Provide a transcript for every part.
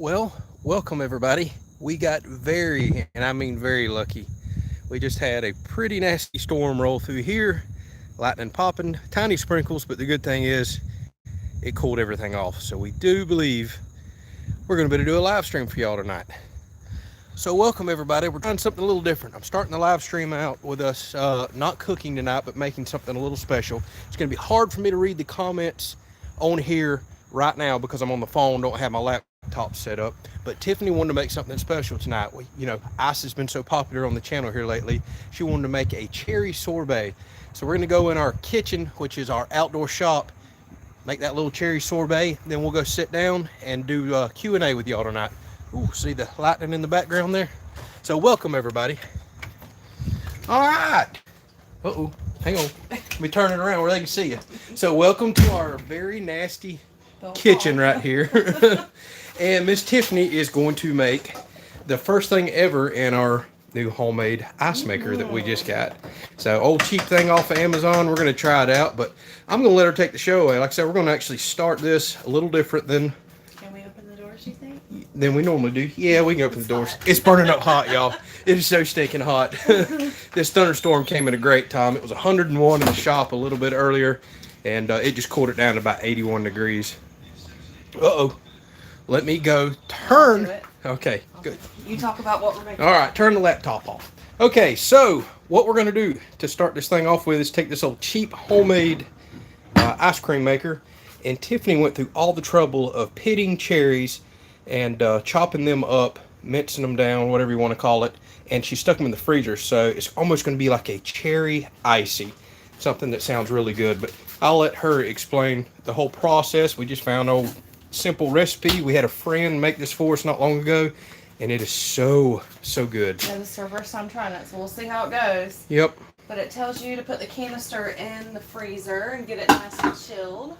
Well, welcome everybody. We got very, and I mean very lucky. We just had a pretty nasty storm roll through here, lightning popping, tiny sprinkles, but the good thing is it cooled everything off. So we do believe we're going to be able to do a live stream for y'all tonight. So welcome everybody. We're trying something a little different. I'm starting the live stream out with us not cooking tonight, but making something a little special. It's going to be hard for me to read the comments on here right now because I'm on the phone, don't have my laptop set up. But Tiffany wanted to make something special tonight. Ice has been so popular on the channel here lately. She wanted to make a cherry sorbet. So we're going to go in our kitchen, which is our outdoor shop, make that little cherry sorbet. Then we'll go sit down and do Q&A with y'all tonight. Ooh, see the lightning in the background there? So welcome everybody. All right. Uh-oh, hang on. Let me turn it around where they can see you. So welcome to our very nasty kitchen right here. And Miss Tiffany is going to make the first thing ever in our new homemade ice maker that we just got. So old cheap thing off of Amazon. We're going to try it out, but I'm going to let her take the show away. Like I said, we're going to actually start this a little different than we normally do. Yeah, we can open the doors. It's burning up hot, y'all. It is so stinking hot. This thunderstorm came at a great time. It was 101 in the shop a little bit earlier, and it just cooled it down to about 81 degrees. Uh-oh. Let me go turn. Okay, good. You talk about what we're making. All right, turn the laptop off. Okay, so what we're going to do to start this thing off with is take this old cheap homemade ice cream maker, and Tiffany went through all the trouble of pitting cherries and chopping them up, mincing them down, whatever you want to call it, and she stuck them in the freezer. So it's almost going to be like a cherry icy, something that sounds really good. But I'll let her explain the whole process. We just found an old simple recipe. We had a friend make this for us not long ago, and it is so good. Yeah, this is our first time trying it, so we'll see how it goes. Yep. But it tells you to put the canister in the freezer and get it nice and chilled.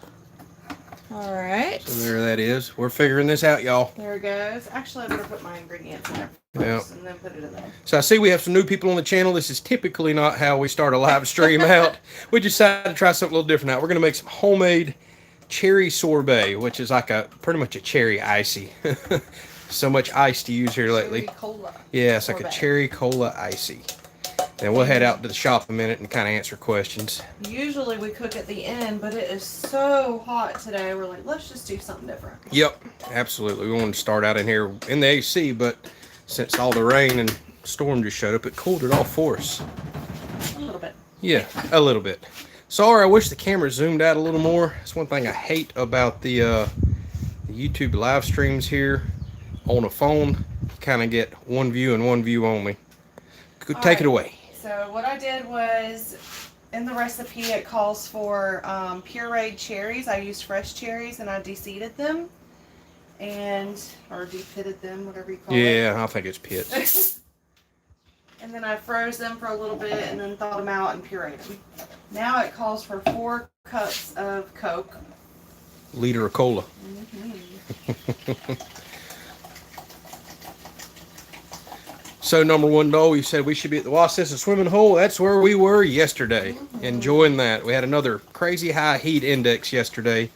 All right. So there that is. We're figuring this out, y'all. There it goes. Actually, I better put my ingredients in there first and then put it in there. So I see we have some new people on the channel. This is typically not how we start a live stream out. We decided to try something a little different now. We're going to make some homemade cherry sorbet, which is like pretty much a cherry icy. So much ice to use here lately. Cherry cola. Yeah, it's like a cherry cola icy. And we'll head out to the shop a minute and kind of answer questions. Usually we cook at the end, but it is so hot today. We're like, let's just do something different. Yep, absolutely. We wanted to start out in here in the AC, but since all the rain and storm just showed up, it cooled it off for us. A little bit. Yeah, a little bit. Sorry, I wish the camera zoomed out a little more. That's one thing I hate about the YouTube live streams here on a phone. You kind of get one view and one view only. Take it away. So what I did was, in the recipe it calls for pureed cherries. I used fresh cherries and I de-seeded them, or de-pitted them, whatever you call it. Yeah, I think it's pit. And then I froze them for a little bit and then thawed them out and pureed them. Now it calls for 4 cups of Coke. Liter of cola. Mm-hmm. So number one goal, you said we should be at the Wassessa swimming hole. That's where we were yesterday, enjoying that. We had another crazy high heat index yesterday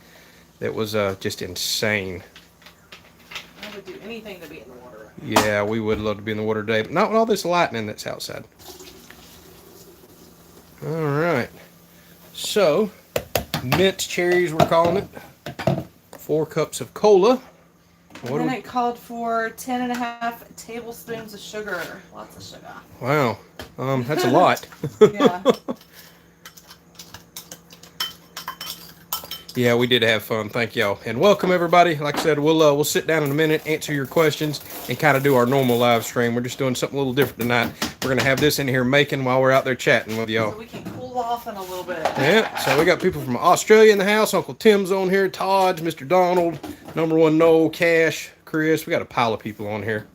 that was just insane. I would do anything to be in the water. Yeah, we would love to be in the water today, but not with all this lightning that's outside. All right. So, mint cherries, we're calling it. 4 cups of cola. And then it called for 10.5 tablespoons of sugar. Lots of sugar. Wow. That's a lot. Yeah. Yeah, we did have fun. Thank y'all. And welcome everybody. Like I said, we'll sit down in a minute, answer your questions, and kind of do our normal live stream. We're just doing something a little different tonight. We're going to have this in here making while we're out there chatting with y'all. So we can cool off in a little bit. Yeah, so we got people from Australia in the house. Uncle Tim's on here, Todd, Mr. Donald, number one Noel, Cash, Chris. We got a pile of people on here.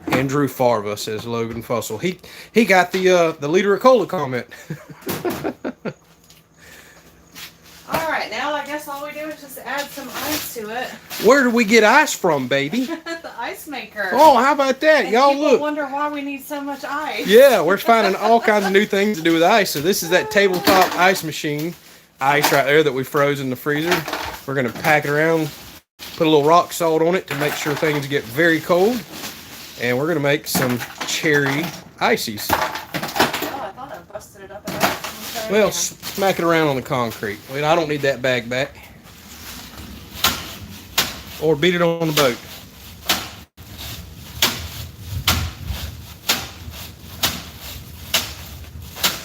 Andrew Farva, says Logan Fussell. He got the liter of cola comment. Alright, now I guess all we do is just add some ice to it. Where did we get ice from, baby? The ice maker. Oh, how about that? And y'all people look. Wonder why we need so much ice. Yeah, we're finding all kinds of new things to do with ice. So this is that tabletop ice machine. Ice right there that we froze in the freezer. We're going to pack it around Put a little rock salt on it to make sure things get very cold. And we're gonna make some cherry ices. Oh, I thought I busted it up enough. Well, smack it around on the concrete. Well, I don't need that bag back. Or beat it on the boat.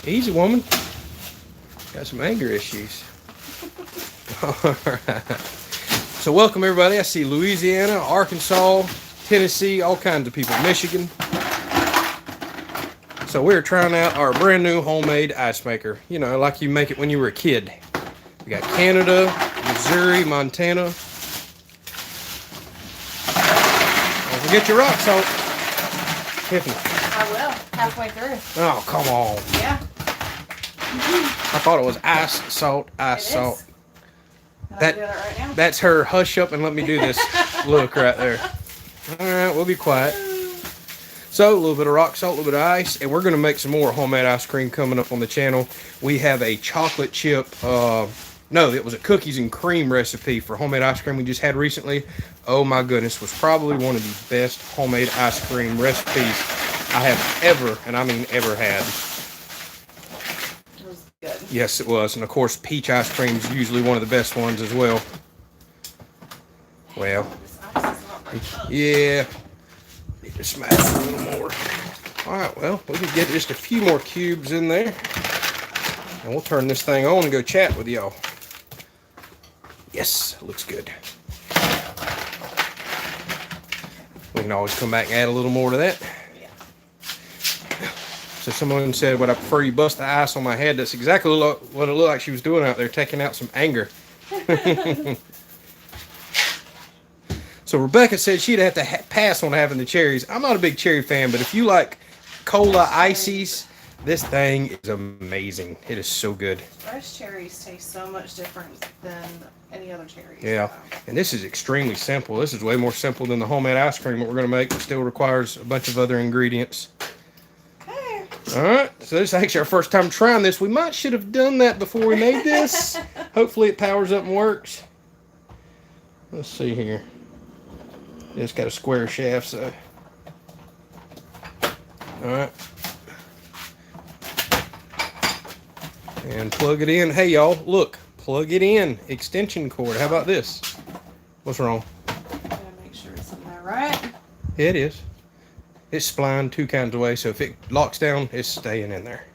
Easy, woman. Got some anger issues. All right. So welcome everybody. I see Louisiana, Arkansas, Tennessee, all kinds of people. Michigan. So we're trying out our brand new homemade ice maker. You know, like you make it when you were a kid. We got Canada, Missouri, Montana. Don't forget your rock salt. Tiffany. I will. Halfway through. Oh, come on. Yeah. I thought it was ice salt, ice salt. That, right now? That's her hush up and let me do this look right there. All right, we'll be quiet. So a little bit of rock salt, a little bit of ice, and we're going to make some more homemade ice cream coming up on the channel. We have a chocolate chip, no, it was a cookies and cream recipe for homemade ice cream we just had recently. Oh my goodness, was probably one of the best homemade ice cream recipes I have ever, and I mean ever had. Good. Yes, it was. And of course, peach ice cream is usually one of the best ones as well. Well, This ice is not very tough. yeah. Need to smash it a little more. All right, well, we can get just a few more cubes in there. And we'll turn this thing on and go chat with y'all. Yes, looks good. We can always come back and add a little more to that. So someone said, would I prefer you bust the ice on my head? That's exactly what it looked like she was doing out there, taking out some anger. So Rebecca said she'd have to pass on having the cherries. I'm not a big cherry fan, but if you like cola ices, this thing is amazing. It is so good. Fresh cherries taste so much different than any other cherries. Yeah, and this is extremely simple. This is way more simple than the homemade ice cream that we're going to make. It still requires a bunch of other ingredients. All right, so this is actually our first time trying this. We might should have done that before we made this. Hopefully it powers up and works. Let's see here. It's got a square shaft, so. All right. And plug it in. Hey, y'all, look. Plug it in. Extension cord. How about this? What's wrong? Gotta make sure it's in there, right? It is. It's splined two kinds of ways, so if it locks down, it's staying in there.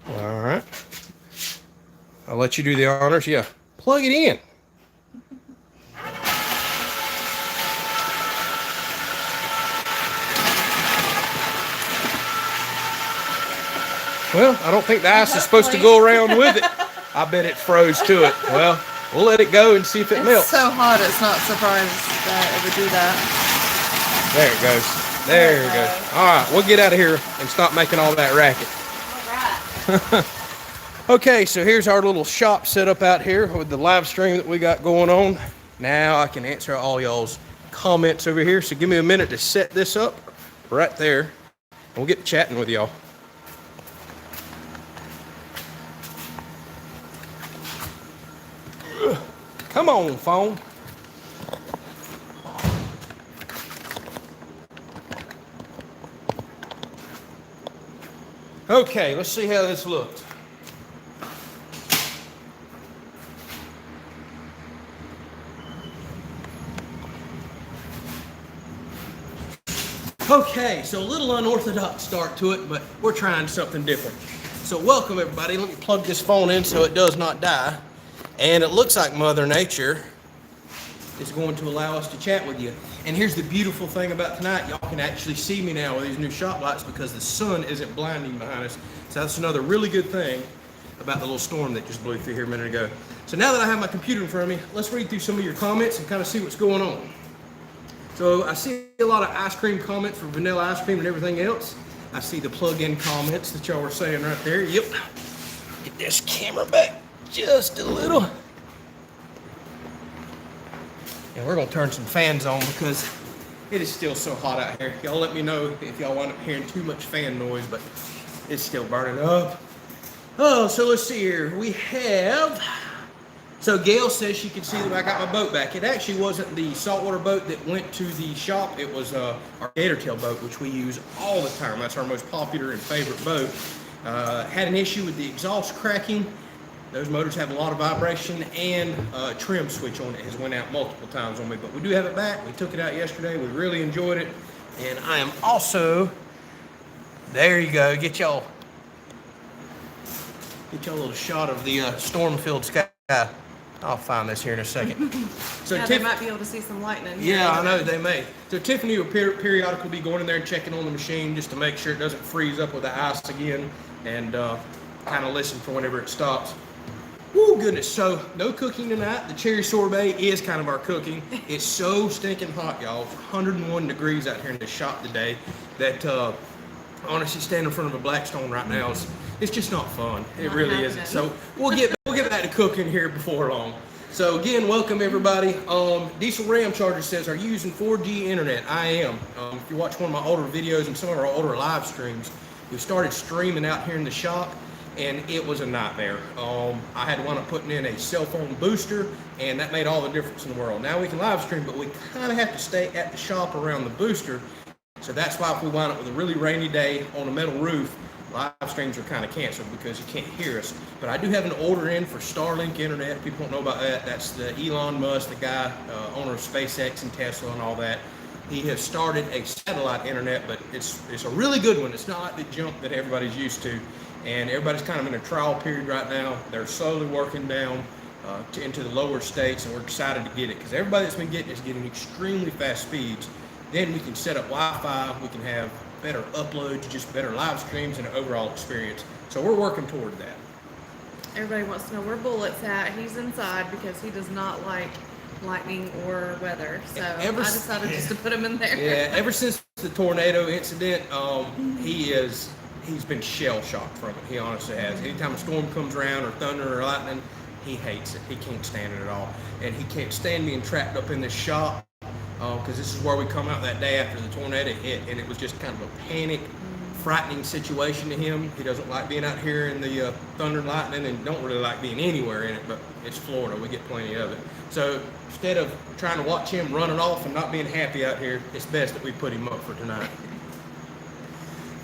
All right. I'll let you do the honors. Yeah. Plug it in. Well, I don't think the ice is supposed to go around with it. I bet it froze to it. Well, we'll let it go and see if it melts. It's so hot, it's not surprised that it would do that. There it goes. There it goes. All right, we'll get out of here and stop making all that racket. All right. Okay, so here's our little shop set up out here with the live stream that we got going on. Now I can answer all y'all's comments over here. So give me a minute to set this up right there. We'll get chatting with y'all. Come on, phone. Okay, let's see how this looks. Okay, so a little unorthodox start to it, but we're trying something different. So welcome everybody. Let me plug this phone in so it does not die. And it looks like Mother Nature is going to allow us to chat with you. And here's the beautiful thing about tonight. Y'all can actually see me now with these new shop lights because the sun isn't blinding behind us. So that's another really good thing about the little storm that just blew through here a minute ago. So now that I have my computer in front of me, let's read through some of your comments and kind of see what's going on. So I see a lot of ice cream comments for vanilla ice cream and everything else. I see the plug-in comments that y'all were saying right there. Yep. Get this camera back just a little. And we're gonna turn some fans on because it is still so hot out here. Y'all let me know if y'all wind up hearing too much fan noise, but it's still burning up. Oh, so let's see here. We have. So Gail says she can see that I got my boat back. It actually wasn't the saltwater boat that went to the shop. It was our gator tail boat, which we use all the time. That's our most popular and favorite boat. Had an issue with the exhaust cracking. Those motors have a lot of vibration, and trim switch on it has went out multiple times on me. But we do have it back. We took it out yesterday. We really enjoyed it. And I am also, there you go, get y'all a little shot of the storm-filled sky. I'll find this here in a second. So yeah, they might be able to see some lightning. Yeah, I know they may. So Tiffany will periodically be going in there and checking on the machine just to make sure it doesn't freeze up with the ice again, and kind of listen for whenever it stops. Oh goodness! So no cooking tonight. The cherry sorbet is kind of our cooking. It's so stinking hot, y'all. It's 101 degrees out here in the shop today. That honestly, standing in front of a Blackstone right now it's just not fun. It really isn't. So we'll get back to cooking here before long. So again, welcome everybody. Diesel Ram Charger says, "Are you using 4G internet?" I am. If you watch one of my older videos and some of our older live streams, we started streaming out here in the shop, and it was a nightmare. I had to wind up putting in a cell phone booster, and that made all the difference in the world. Now we can live stream, but we kind of have to stay at the shop around the booster. So that's why if we wind up with a really rainy day on a metal roof, live streams are kind of canceled because you can't hear us. But I do have an order in for Starlink internet. If people don't know about that, that's the Elon Musk, the guy, owner of SpaceX and Tesla and all that. He has started a satellite internet, but it's a really good one. It's not like the junk that everybody's used to. And everybody's kind of in a trial period right now. They're slowly working down into the lower states, and we're excited to get it because everybody that's been getting it is getting extremely fast speeds. Then we can set up Wi-Fi, we can have better uploads, just better live streams and an overall experience. So we're working toward that. Everybody wants to know where Bullet's at. He's inside because he does not like lightning or weather. So I decided just to put him in there. Yeah, ever since the tornado incident, he's been shell shocked from it. He honestly has. Anytime a storm comes around or thunder or lightning, he hates it. He can't stand it at all. And he can't stand being trapped up in this shop. Because this is where we come out that day after the tornado hit, and it was just kind of a panic, frightening situation to him. He doesn't like being out here in the thunder and lightning, and don't really like being anywhere in it, but it's Florida, we get plenty of it. So instead of trying to watch him running off and not being happy out here, it's best that we put him up for tonight.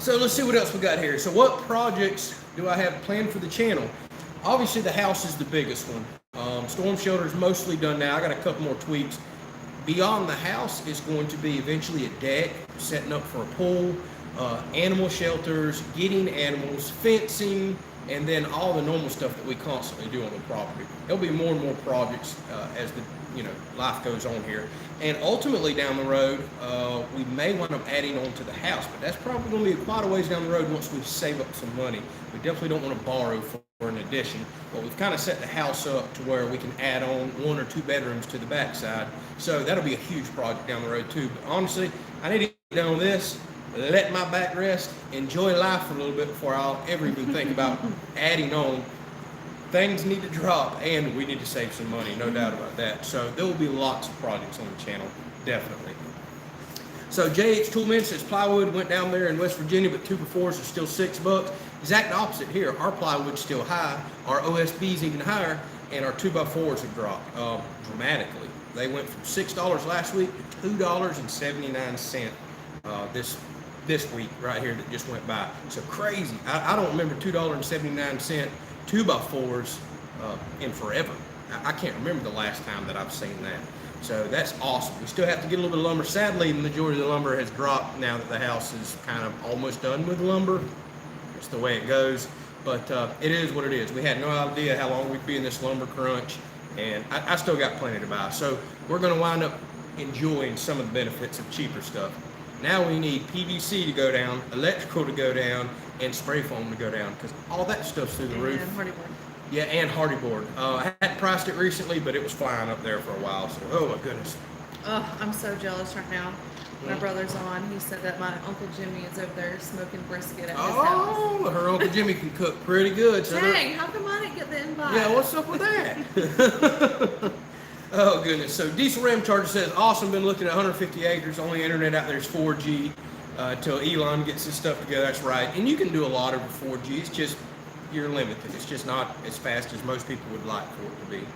So let's see what else we got here. So what projects do I have planned for the channel? Obviously the house is the biggest one. Storm shelter is mostly done now. I got a couple more tweaks. Beyond the house is going to be eventually a deck, setting up for a pool, animal shelters, getting animals, fencing, and then all the normal stuff that we constantly do on the property. There'll be more and more projects as the life goes on here. And ultimately down the road, we may wind up adding on to the house, but that's probably going to be quite a ways down the road once we save up some money. We definitely don't want to borrow for an addition, but we've kind of set the house up to where we can add on 1 or 2 bedrooms to the backside. So that'll be a huge project down the road too. But honestly, I need to get down on this, let my back rest, enjoy life for a little bit before I'll ever even think about adding on. Things need to drop, and we need to save some money, no doubt about that. So there will be lots of projects on the channel, definitely. So JH Toolman says plywood went down there in West Virginia, but 2x4s are still $6. Exact opposite here. Our plywood's still high, our OSB's even higher, and our 2x4s have dropped dramatically. They went from $6 last week to $2.79 this week right here that just went by. So crazy. I don't remember $2.79 2x4s in forever. I can't remember the last time that I've seen that. So that's awesome. We still have to get a little bit of lumber. Sadly, the majority of the lumber has dropped now that the house is kind of almost done with lumber. It's the way it goes. But it is what it is. We had no idea how long we'd be in this lumber crunch, and I still got plenty to buy. So we're going to wind up enjoying some of the benefits of cheaper stuff. Now we need PVC to go down, electrical to go down, and spray foam to go down, because all that stuff's through the roof. And hardy board. Yeah, and hardy board. I hadn't priced it recently, but it was flying up there for a while. So, oh my goodness. Oh, I'm so jealous right now. My brother's on. He said that my Uncle Jimmy is over there smoking brisket at his house. Oh, her Uncle Jimmy can cook pretty good. So dang, how come I didn't get the invite? Yeah, what's up with that? Oh goodness. So Diesel Ram Charger says, awesome, been looking at 150 acres. Only internet out there is 4G until Elon gets his stuff together. That's right. And you can do a lot of 4G. It's just you're limited. It's just not as fast as most people would like for it to be.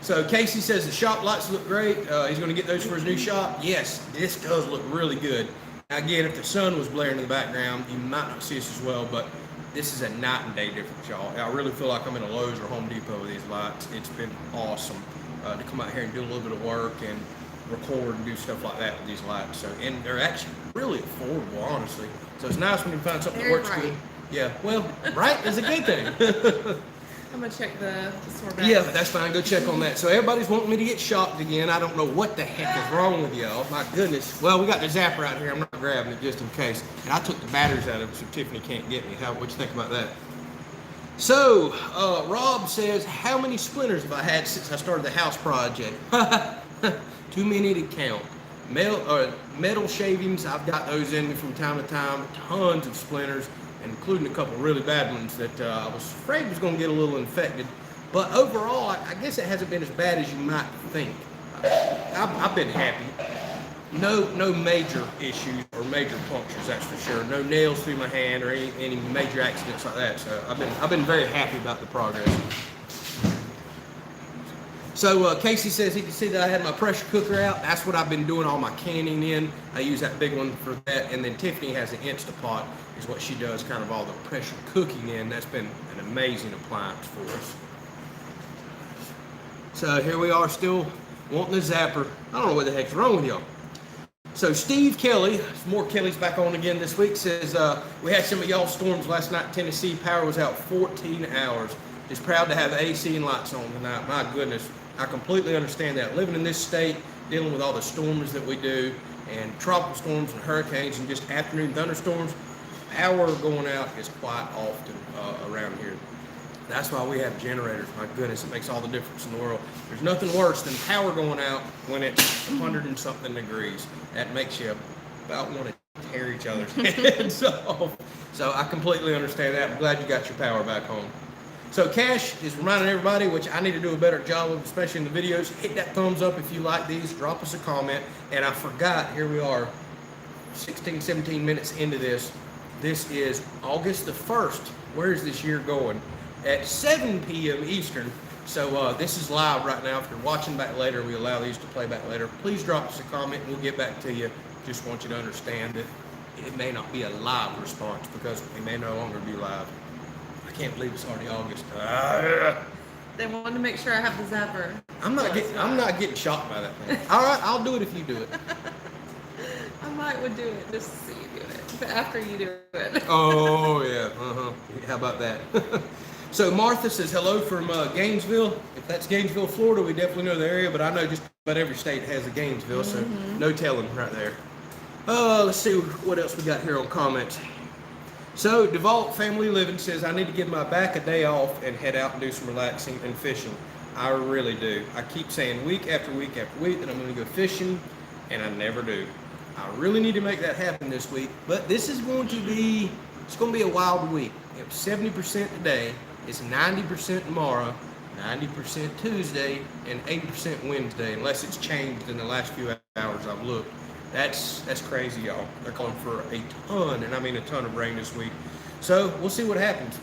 So Casey says the shop lights look great. He's going to get those for his new shop. Yes, this does look really good. Now again, if the sun was blaring in the background, you might not see us as well, but this is a night and day difference, y'all. I really feel like I'm in a Lowe's or Home Depot with these lights. It's been awesome to come out here and do a little bit of work and record and do stuff like that with these lights. So, and they're actually really affordable, honestly. So it's nice when you find something that works good. Yeah, well, bright is a good thing. I'm gonna check the sorbet. Yeah, that's fine. Go check on that. So everybody's wanting me to get shocked again. I don't know what the heck is wrong with y'all. My goodness. Well, we got the zapper out here. I'm not grabbing it just in case. And I took the batteries out of it so Tiffany can't get me. What you think about that? So, Rob says, how many splinters have I had since I started the house project? Too many to count. Metal shavings, I've got those in me from time to time. Tons of splinters, including a couple really bad ones that I was afraid was going to get a little infected. But overall, I guess it hasn't been as bad as you might think. I've been happy. No major issues or major punctures, that's for sure. No nails through my hand or any major accidents like that. So I've been very happy about the progress. So Casey says he can see that I had my pressure cooker out. That's what I've been doing all my canning in. I use that big one for that. And then Tiffany has an Instapot, is what she does kind of all the pressure cooking in. That's been an amazing appliance for us. So here we are still wanting a zapper. I don't know what the heck's wrong with y'all. So Steve Kelley, some more Kelleys back on again this week, says we had some of y'all storms last night in Tennessee. Power was out 14 hours. Just proud to have AC and lights on tonight. My goodness, I completely understand that. Living in this state, dealing with all the storms that we do, and tropical storms and hurricanes and just afternoon thunderstorms, power going out is quite often around here. That's why we have generators. My goodness, it makes all the difference in the world. There's nothing worse than power going out when it's 100 and something degrees. That makes you about want to tear each other's heads off. So I completely understand that. I'm glad you got your power back home. So Cash is reminding everybody, which I need to do a better job of, especially in the videos, hit that thumbs up if you like these, drop us a comment. And I forgot, here we are, 16, 17 minutes into this. This is August the 1st. Where is this year going? At 7 p.m. Eastern. So this is live right now. If you're watching back later, we allow these to play back later. Please drop us a comment and we'll get back to you. Just want you to understand that it may not be a live response because we may no longer be live. I can't believe it's already August. They wanted to make sure I have the zapper. I'm not getting shocked by that thing. All right, I'll do it if you do it. I might would do it just to see you do it, but after you do it. Oh yeah, How about that? So Martha says hello from Gainesville. If that's Gainesville, Florida, we definitely know the area, but I know just about every state has a Gainesville, so no telling right there. Let's see what else we got here on comments. So DeVault Family Living says, I need to give my back a day off and head out and do some relaxing and fishing. I really do. I keep saying week after week after week that I'm going to go fishing, and I never do. I really need to make that happen this week, but this is going to be, it's going to be a wild week. It's 70% today, it's 90% tomorrow, 90% Tuesday, and 80% Wednesday, unless it's changed in the last few hours I've looked. That's crazy, y'all. They're calling for a ton, and I mean a ton of rain this week. So we'll see what happens.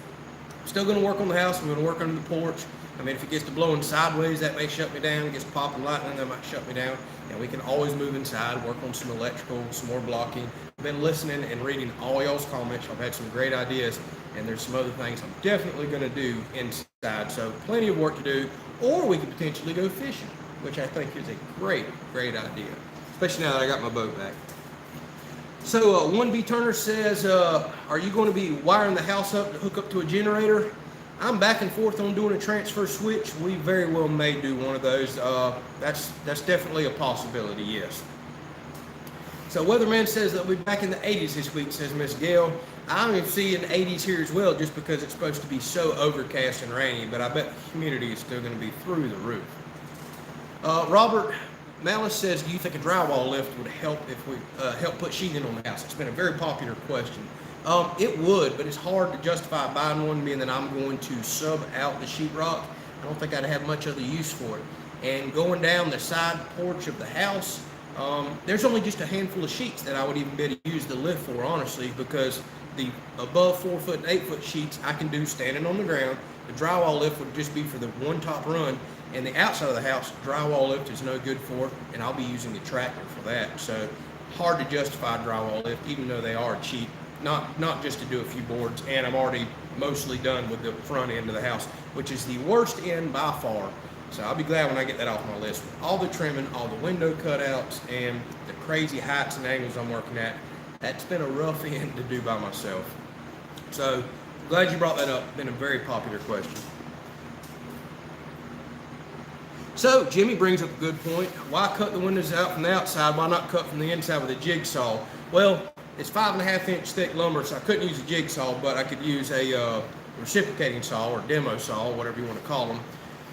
I'm still going to work on the house. I'm going to work under the porch. I mean, if it gets to blowing sideways, that may shut me down. It gets popping lightning, that might shut me down. And we can always move inside, work on some electrical, some more blocking. I've been listening and reading all y'all's comments. I've had some great ideas, and there's some other things I'm definitely going to do inside. So plenty of work to do, or we could potentially go fishing, which I think is a great, great idea, especially now that I got my boat back. So 1B Turner says, are you going to be wiring the house up to hook up to a generator? I'm back and forth on doing a transfer switch. We very well may do one of those. That's definitely a possibility, yes. So Weatherman says that we'll be back in the 80s this week, says Miss Gail. I'm even seeing 80s here as well, just because it's supposed to be so overcast and rainy, but I bet the humidity is still going to be through the roof. Robert Malice says, do you think a drywall lift would help if we help put sheathing on the house? It's been a very popular question. It would, but it's hard to justify buying one, being that I'm going to sub out the sheetrock. I don't think I'd have much other use for it. And going down the side porch of the house, there's only just a handful of sheets that I would even be able to use the lift for, honestly, because the above 4 foot and 8 foot sheets I can do standing on the ground. The drywall lift would just be for the one top run, and the outside of the house, drywall lift is no good for, and I'll be using the tractor for that. So hard to justify drywall lift, even though they are cheap. Not just to do a few boards, and I'm already mostly done with the front end of the house, which is the worst end by far. So I'll be glad when I get that off my list. All the trimming, all the window cutouts, and the crazy heights and angles I'm working at, that's been a rough end to do by myself. So glad you brought that up. Been a very popular question. So Jimmy brings up a good point. Why cut the windows out from the outside? Why not cut from the inside with a jigsaw? Well, it's 5.5 inch thick lumber, so I couldn't use a jigsaw, but I could use a reciprocating saw or demo saw, whatever you want to call them.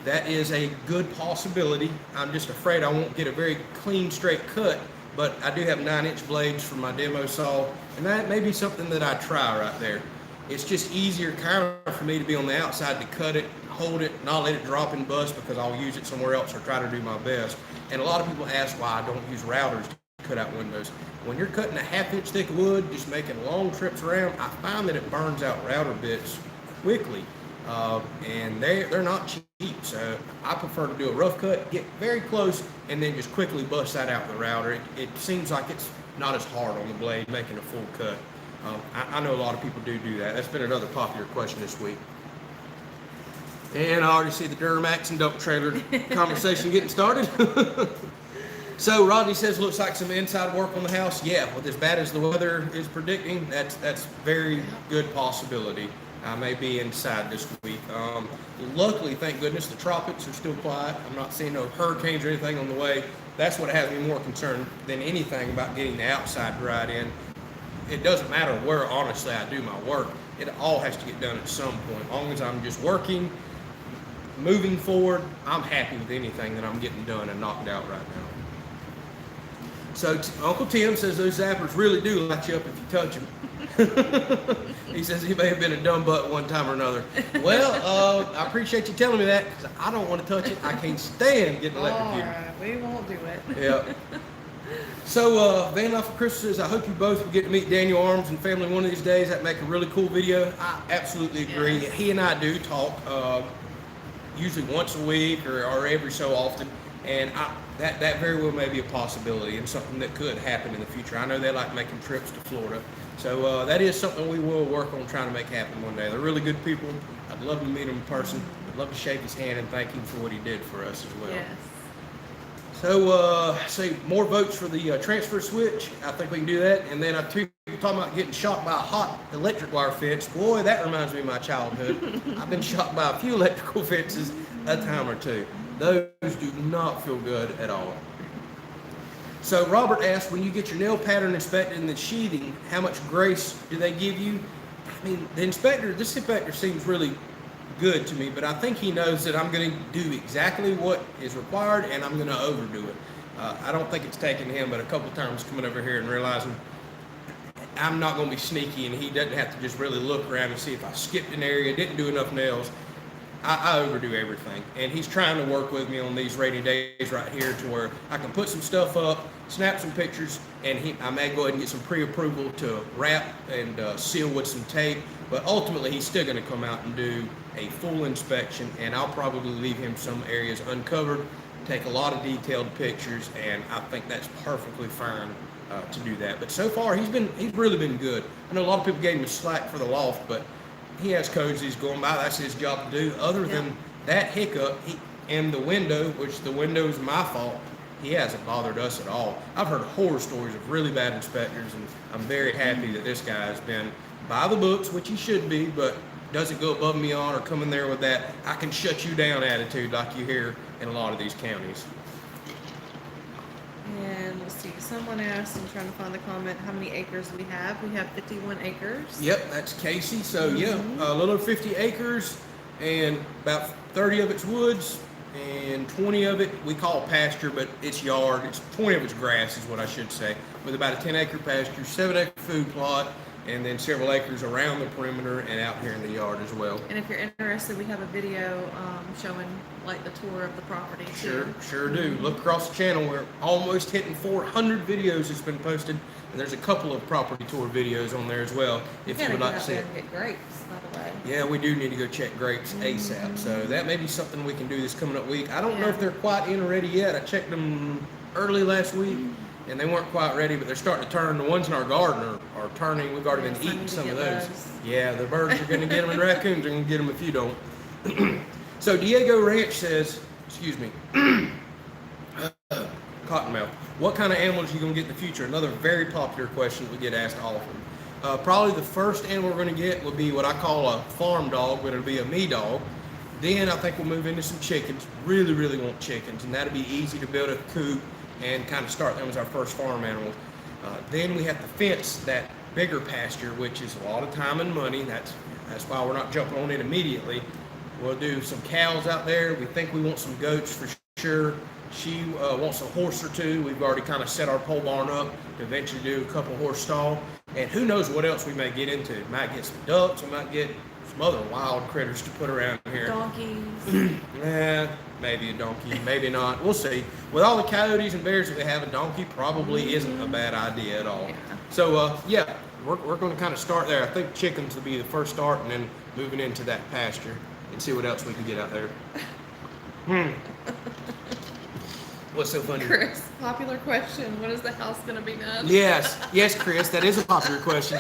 That is a good possibility. I'm just afraid I won't get a very clean, straight cut, but I do have 9-inch blades for my demo saw, and that may be something that I try right there. It's just easier kind of for me to be on the outside to cut it, hold it, not let it drop and bust, because I'll use it somewhere else or try to do my best. And a lot of people ask why I don't use routers to cut out windows. When you're cutting a 1/2 inch thick wood, just making long trips around, I find that it burns out router bits quickly, and they're not cheap. So I prefer to do a rough cut, get very close, and then just quickly bust that out with the router. It seems like it's not as hard on the blade making a full cut. I know a lot of people do that. That's been another popular question this week. And I already see the Duramax and dump trailer conversation getting started. So Rodney says, looks like some inside work on the house. Yeah, with as bad as the weather is predicting, that's very good possibility. I may be inside this week. Luckily, thank goodness, the tropics are still quiet. I'm not seeing no hurricanes or anything on the way. That's what has me more concerned than anything about getting the outside dried in. It doesn't matter where, honestly, I do my work. It all has to get done at some point. As long as I'm just working, moving forward, I'm happy with anything that I'm getting done and knocked out right now. So Uncle Tim says those zappers really do light you up if you touch them. He says he may have been a dumb butt one time or another. Well, I appreciate you telling me that, because I don't want to touch it. I can't stand getting electrocuted. All right, we won't do it. Yeah. So Van Life for Christmas says, I hope you both will get to meet Daniel Arms and family one of these days. That'd make a really cool video. I absolutely agree. Yes. He and I do talk usually once a week or every so often, and that very well may be a possibility and something that could happen in the future. I know they like making trips to Florida, so that is something we will work on trying to make happen one day. They're really good people. I'd love to meet him in person. I'd love to shake his hand and thank him for what he did for us as well. Yes. So, say more votes for the transfer switch. I think we can do that. And then people talking about getting shocked by a hot electric wire fence. Boy, that reminds me of my childhood. I've been shocked by a few electrical fences a time or two. Those do not feel good at all. So Robert asked, when you get your nail pattern inspected and the sheathing, how much grace do they give you? I mean, this inspector seems really good to me, but I think he knows that I'm going to do exactly what is required, and I'm going to overdo it. I don't think it's taken him but a couple times coming over here and realizing I'm not going to be sneaky, and he doesn't have to just really look around and see if I skipped an area, didn't do enough nails. I overdo everything, and he's trying to work with me on these rainy days right here to where I can put some stuff up, snap some pictures, and I may go ahead and get some pre-approval to wrap and seal with some tape, but ultimately he's still going to come out and do a full inspection, and I'll probably leave him some areas uncovered, take a lot of detailed pictures, and I think that's perfectly fine to do that. But so far he's really been good. I know a lot of people gave him slack for the loft, but he has codes he's going by. That's his job to do. Other than that hiccup and the window, which the window is my fault, he hasn't bothered us at all. I've heard horror stories of really bad inspectors, and I'm very happy that this guy has been by the books, which he should be, but doesn't go above and beyond or come in there with that I can shut you down attitude like you hear in a lot of these counties. And let's see, someone asked, I'm trying to find the comment, how many acres we have. We have 51 acres. Yep, that's Casey. So yeah, a little over 50 acres, and about 30 of it's woods, and 20 of it we call pasture, but it's yard. It's 20 of it's grass is what I should say, with about a 10-acre pasture, 7-acre food plot, and then several acres around the perimeter and out here in the yard as well. And if you're interested, we have a video showing like the tour of the property too. Sure do. Look across the channel. We're almost hitting 400 videos that's been posted, and there's a couple of property tour videos on there as well. If you would like to see it. And get grapes, by the way. Yeah, we do need to go check grapes ASAP. So that may be something we can do this coming up week. I don't know if they're quite in ready yet. I checked them early last week, and they weren't quite ready, but they're starting to turn. The ones in our garden are turning. We've already been eating some of those. Yeah, the birds are going to get them, and raccoons are going to get them if you don't. So Diego Ranch says, excuse me, Cottonmouth, what kind of animals are you going to get in the future? Another very popular question we get asked often. Probably the first animal we're going to get would be what I call a farm dog, but it'll be a me dog. Then I think we'll move into some chickens. Really want chickens, and that'll be easy to build a coop and kind of start them as our first farm animal. Then we have to fence that bigger pasture, which is a lot of time and money. That's why we're not jumping on it immediately. We'll do some cows out there. We think we want some goats for sure. She wants a horse or two. We've already kind of set our pole barn up to eventually do a couple horse stall. And who knows what else we may get into. We might get some ducks. We might get some other wild critters to put around here. Donkeys. Maybe a donkey, maybe not. We'll see. With all the coyotes and bears that we have, a donkey probably isn't a bad idea at all. Yeah. So, we're going to kind of start there. I think chickens will be the first start, and then moving into that pasture and see what else we can get out there. What's so funny? Chris, popular question. When is the house going to be done? Yes, Chris, that is a popular question.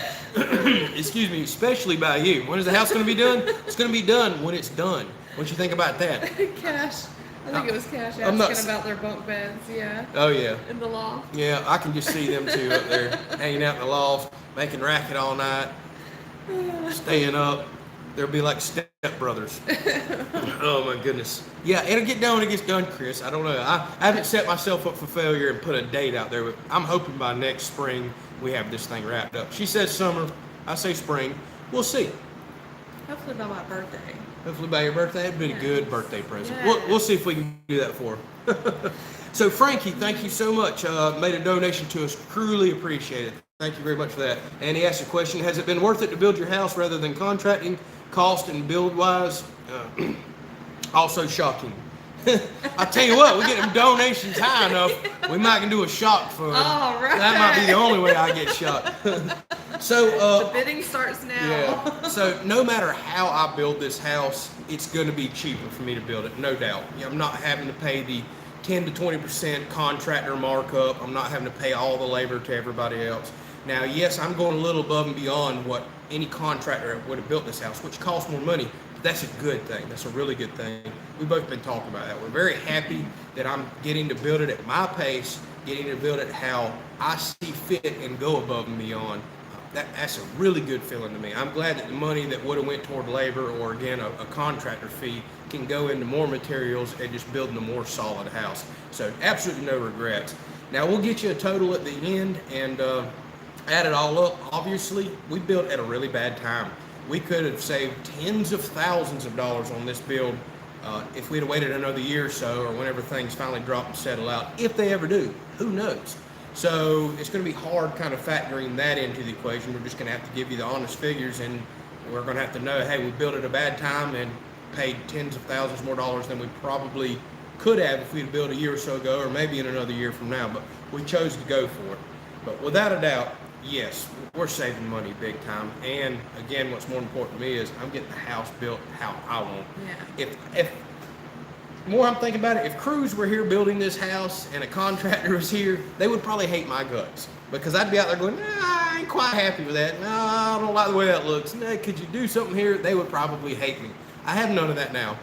Excuse me, especially by you. When is the house going to be done? It's going to be done when it's done. What you think about that? Cash. I think it was Cash asking about their bunk beds. Yeah. Oh, yeah. In the loft. Yeah, I can just see them two up there hanging out in the loft, making racket all night, staying up. They'll be like step brothers. Oh my goodness. Yeah, it'll get done when it gets done, Chris. I don't know. I haven't set myself up for failure and put a date out there, but I'm hoping by next spring we have this thing wrapped up. She says summer, I say spring. We'll see. Hopefully by my birthday. Hopefully by your birthday. It'd be a good birthday present. Yes. We'll see if we can do that for her. So Frankie, thank you so much. Made a donation to us. Truly appreciate it. Thank you very much for that. And he asked a question, has it been worth it to build your house rather than contracting? Cost and build-wise, also shocking. I tell you what, we get them donations high enough, we might can do a shock fund. All right. That might be the only way I get shocked. So the bidding starts now. Yeah. So no matter how I build this house, it's going to be cheaper for me to build it, no doubt. I'm not having to pay the 10 to 20% contractor markup. I'm not having to pay all the labor to everybody else. Now, yes, I'm going a little above and beyond what any contractor would have built this house, which costs more money. But that's a good thing. That's a really good thing. We've both been talking about that. We're very happy that I'm getting to build it at my pace, getting to build it how I see fit and go above and beyond. That's a really good feeling to me. I'm glad that the money that would have went toward labor or, again, a contractor fee can go into more materials and just building a more solid house. So absolutely no regrets. Now, we'll get you a total at the end and add it all up. Obviously, we built at a really bad time. We could have saved tens of thousands of dollars on this build if we'd have waited another year or so, or whenever things finally drop and settle out. If they ever do, who knows? So it's going to be hard kind of factoring that into the equation. We're just going to have to give you the honest figures, and we're going to have to know, hey, we built at a bad time and paid tens of thousands more dollars than we probably could have if we'd built a year or so ago, or maybe in another year from now. But we chose to go for it. But without a doubt, yes, we're saving money big time. And again, what's more important to me is I'm getting the house built how I want. Yeah. If more I'm thinking about it, if crews were here building this house and a contractor was here, they would probably hate my guts. Because I'd be out there going, nah, I ain't quite happy with that. No, I don't like the way that looks. Nah, could you do something here? They would probably hate me. I have none of that now.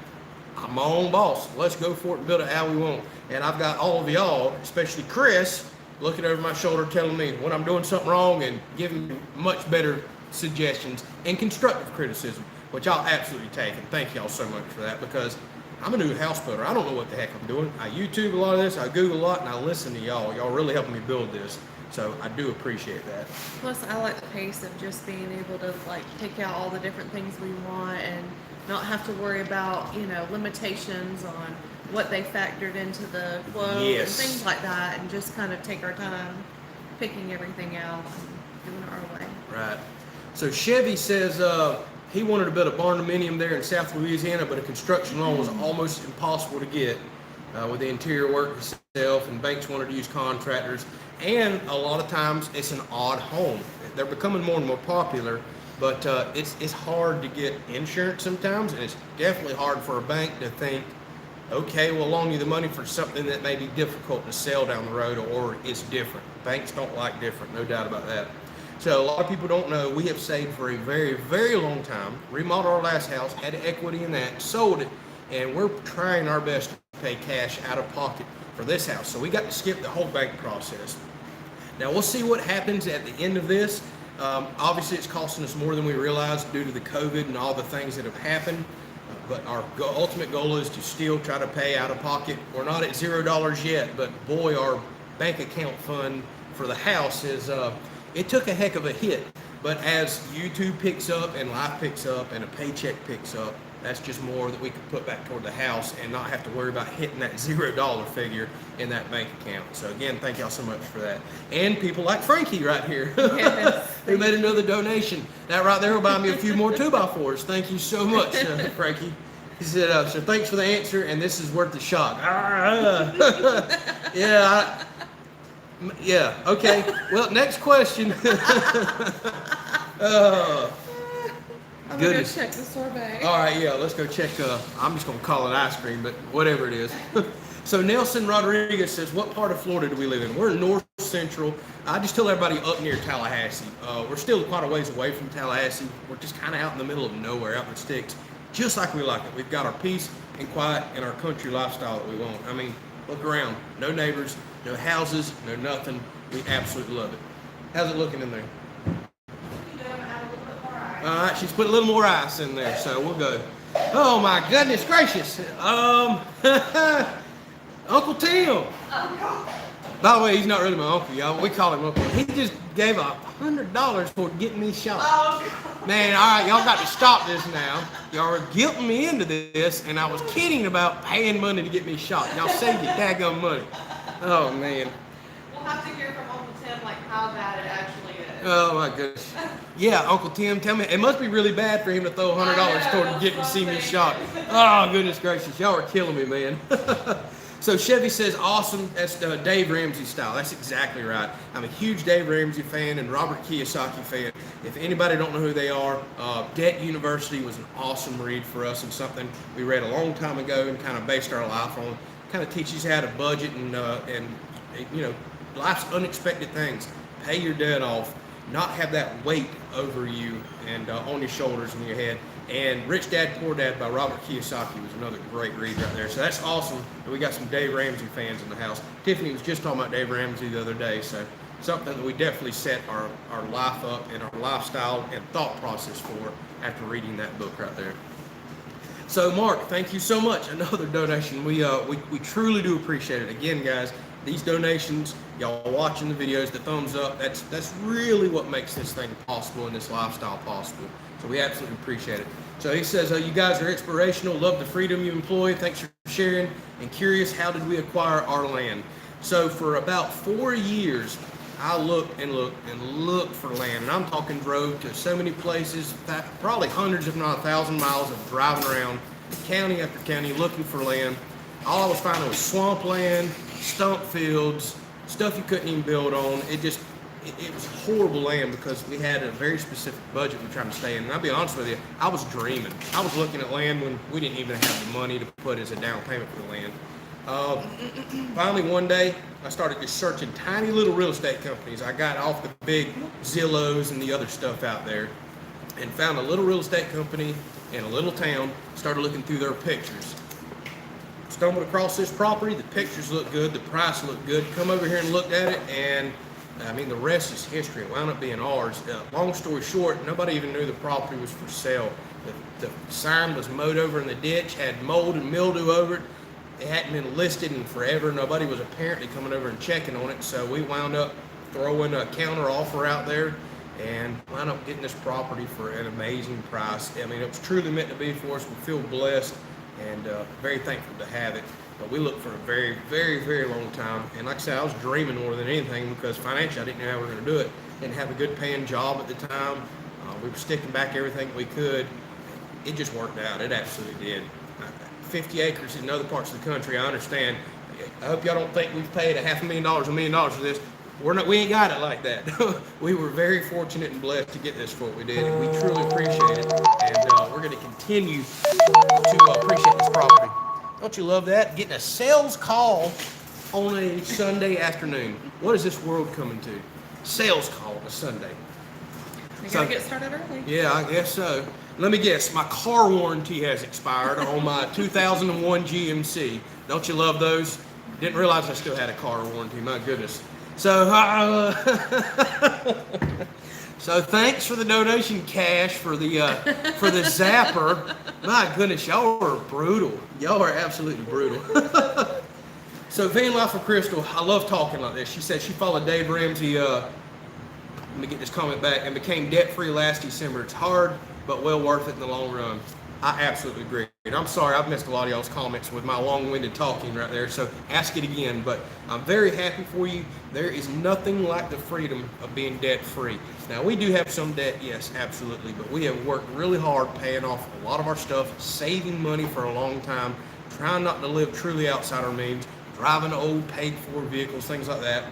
I'm my own boss. Let's go for it and build it how we want. And I've got all of y'all, especially Chris, looking over my shoulder telling me when I'm doing something wrong and giving me much better suggestions and constructive criticism, which I'll absolutely take. And thank y'all so much for that, because I'm a new house builder. I don't know what the heck I'm doing. I YouTube a lot of this, I Google a lot, and I listen to y'all. Y'all really helping me build this. So I do appreciate that. Plus, I like the pace of just being able to like pick out all the different things we want and not have to worry about, limitations on what they factored into the quote and things like that, and just kind of take our time picking everything out and doing it our way. Right. So Chevy says he wanted to build a barndominium there in South Louisiana, but a construction loan was almost impossible to get with the interior work itself, and banks wanted to use contractors. And a lot of times it's an odd home. They're becoming more and more popular, but it's hard to get insurance sometimes, and it's definitely hard for a bank to think, okay, we'll loan you the money for something that may be difficult to sell down the road, or it's different. Banks don't like different, no doubt about that. So a lot of people don't know, we have saved for a very, very long time, remodeled our last house, had equity in that, sold it, and we're trying our best to pay cash out of pocket for this house. So we got to skip the whole bank process. Now we'll see what happens at the end of this. Obviously it's costing us more than we realized due to the COVID and all the things that have happened. But our ultimate goal is to still try to pay out of pocket. We're not at $0 yet, but boy, our bank account fund for the house is, it took a heck of a hit. But as YouTube picks up and life picks up and a paycheck picks up, that's just more that we can put back toward the house and not have to worry about hitting that $0 figure in that bank account. So again, thank y'all so much for that. And people like Frankie right here, Yes. who made another donation. That right there will buy me a few more 2x4s. Thank you so much, Frankie. He said, so thanks for the answer, and this is worth the shot. Yeah, okay. Well, next question. I'm gonna go Goodness. check the sorbet. All right, yeah, let's go check. I'm just going to call it ice cream, but whatever it is. So Nelson Rodriguez says, what part of Florida do we live in? We're in North Central. I just tell everybody up near Tallahassee. We're still quite a ways away from Tallahassee. We're just kind of out in the middle of nowhere, out in the sticks, just like we like it. We've got our peace and quiet and our country lifestyle that we want. I mean, look around. No neighbors, no houses, no nothing. We absolutely love it. How's it looking in there? All right, she's put a little more ice in there, so we'll go. Oh my goodness gracious. Uncle Tim. By the way, he's not really my uncle, y'all. We call him Uncle. He just gave $100 for getting me shot. Man, all right, y'all got to stop this now. Y'all are guilting me into this, and I was kidding about paying money to get me shot. Y'all saved your daggone money. Oh man. We'll have to hear from Uncle Tim like how bad it actually is. Oh my goodness. Yeah, Uncle Tim, tell me, it must be really bad for him to throw $100 toward getting to see me shot. Oh goodness gracious, y'all are killing me, man. So Chevy says, awesome, that's Dave Ramsey style. That's exactly right. I'm a huge Dave Ramsey fan and Robert Kiyosaki fan. If anybody don't know who they are, Debt University was an awesome read for us and something we read a long time ago and kind of based our life on. Kind of teaches you how to budget and you know, life's unexpected things. Pay your debt off, not have that weight over you and on your shoulders and your head. And Rich Dad Poor Dad by Robert Kiyosaki was another great read right there. So that's awesome. We got some Dave Ramsey fans in the house. Tiffany was just talking about Dave Ramsey the other day. So something that we definitely set our life up and our lifestyle and thought process for after reading that book right there. So Mark, thank you so much. Another donation. We truly do appreciate it. Again, guys, these donations, y'all watching the videos, the thumbs up, that's really what makes this thing possible and this lifestyle possible. So we absolutely appreciate it. So he says, you guys are inspirational, love the freedom you employ, thanks for sharing, and curious, how did we acquire our land? So for about 4 years, I looked and looked for land, and I'm talking drove to so many places, probably hundreds if not 1,000 miles of driving around county after county looking for land. All I was finding was swampland, stump fields, stuff you couldn't even build on. It was horrible land because we had a very specific budget we were trying to stay in. And I'll be honest with you, I was dreaming. I was looking at land when we didn't even have the money to put as a down payment for the land. Finally, one day, I started just searching tiny little real estate companies. I got off the big Zillows and the other stuff out there and found a little real estate company in a little town, started looking through their pictures. Stumbled across this property, the pictures looked good, the price looked good, come over here and looked at it, and I mean, the rest is history. It wound up being ours. Long story short, nobody even knew the property was for sale. The sign was mowed over in the ditch, had mold and mildew over it. It hadn't been listed in forever. Nobody was apparently coming over and checking on it. So we wound up throwing a counter offer out there and wound up getting this property for an amazing price. I mean, it was truly meant to be for us. We feel blessed and very thankful to have it. But we looked for a very, very, very long time. And like I said, I was dreaming more than anything because financially I didn't know how we were going to do it. Didn't have a good paying job at the time. We were sticking back everything we could. It just worked out. It absolutely did. 50 acres in other parts of the country, I understand. I hope y'all don't think we've paid $500,000, $1 million for this. We ain't got it like that. We were very fortunate and blessed to get this for what we did, and we truly appreciate it. And we're going to continue to appreciate this property. Don't you love that? Getting a sales call on a Sunday afternoon. What is this world coming to? Sales call on a Sunday. You gotta get started early. Yeah, I guess so. Let me guess, my car warranty has expired on my 2001 GMC. Don't you love those? Didn't realize I still had a car warranty, my goodness. So, so thanks for the donation cash for the zapper. My goodness, y'all are brutal. Y'all are absolutely brutal. So Van Life for Crystal, I love talking like this. She said she followed Dave Ramsey, let me get this comment back, and became debt-free last December. It's hard, but well worth it in the long run. I absolutely agree. I'm sorry, I've missed a lot of y'all's comments with my long-winded talking right there, so ask it again. But I'm very happy for you. There is nothing like the freedom of being debt-free. Now, we do have some debt, yes, absolutely, but we have worked really hard paying off a lot of our stuff, saving money for a long time, trying not to live truly outside our means, driving old paid-for vehicles, things like that.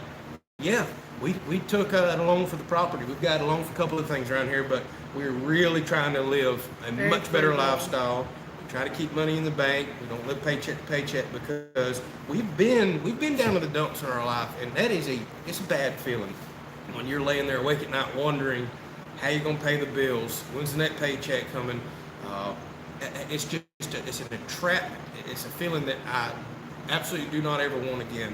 Yeah, we took a loan for the property. We've got a loan for a couple of things around here, but we're really trying to live a much better lifestyle. We try to keep money in the bank. We don't live paycheck to paycheck because we've been down to the dumps in our life, and it's a bad feeling when you're laying there awake at night wondering how you're gonna pay the bills. When's the next paycheck coming? It's an entrapment. It's a feeling that I absolutely do not ever want again.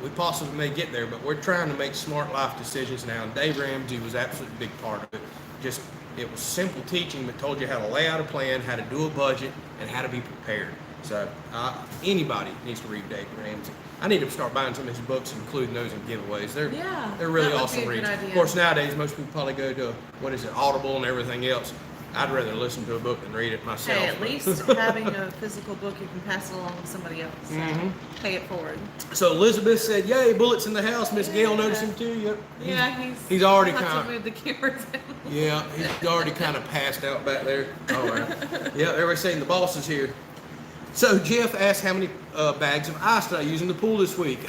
We possibly may get there, but we're trying to make smart life decisions now. And Dave Ramsey was absolutely a big part of it. It was simple teaching that told you how to lay out a plan, how to do a budget, and how to be prepared. So anybody needs to read Dave Ramsey. I need to start buying some of his books and including those in giveaways. They're really awesome reads. Of course, nowadays most people probably go to Audible and everything else. I'd rather listen to a book than read it myself. Hey, at least having a physical book, you can pass it along to somebody else. So pay it forward. So Elizabeth said, "Yay, bullets in the house." Miss Gail noticed him too. Yep. He's already kind of move the cameras. Yeah, he's already kind of passed out back there. All right. Yeah, everybody's saying the boss is here. So Jeff asked how many bags of ice did I use in the pool this week?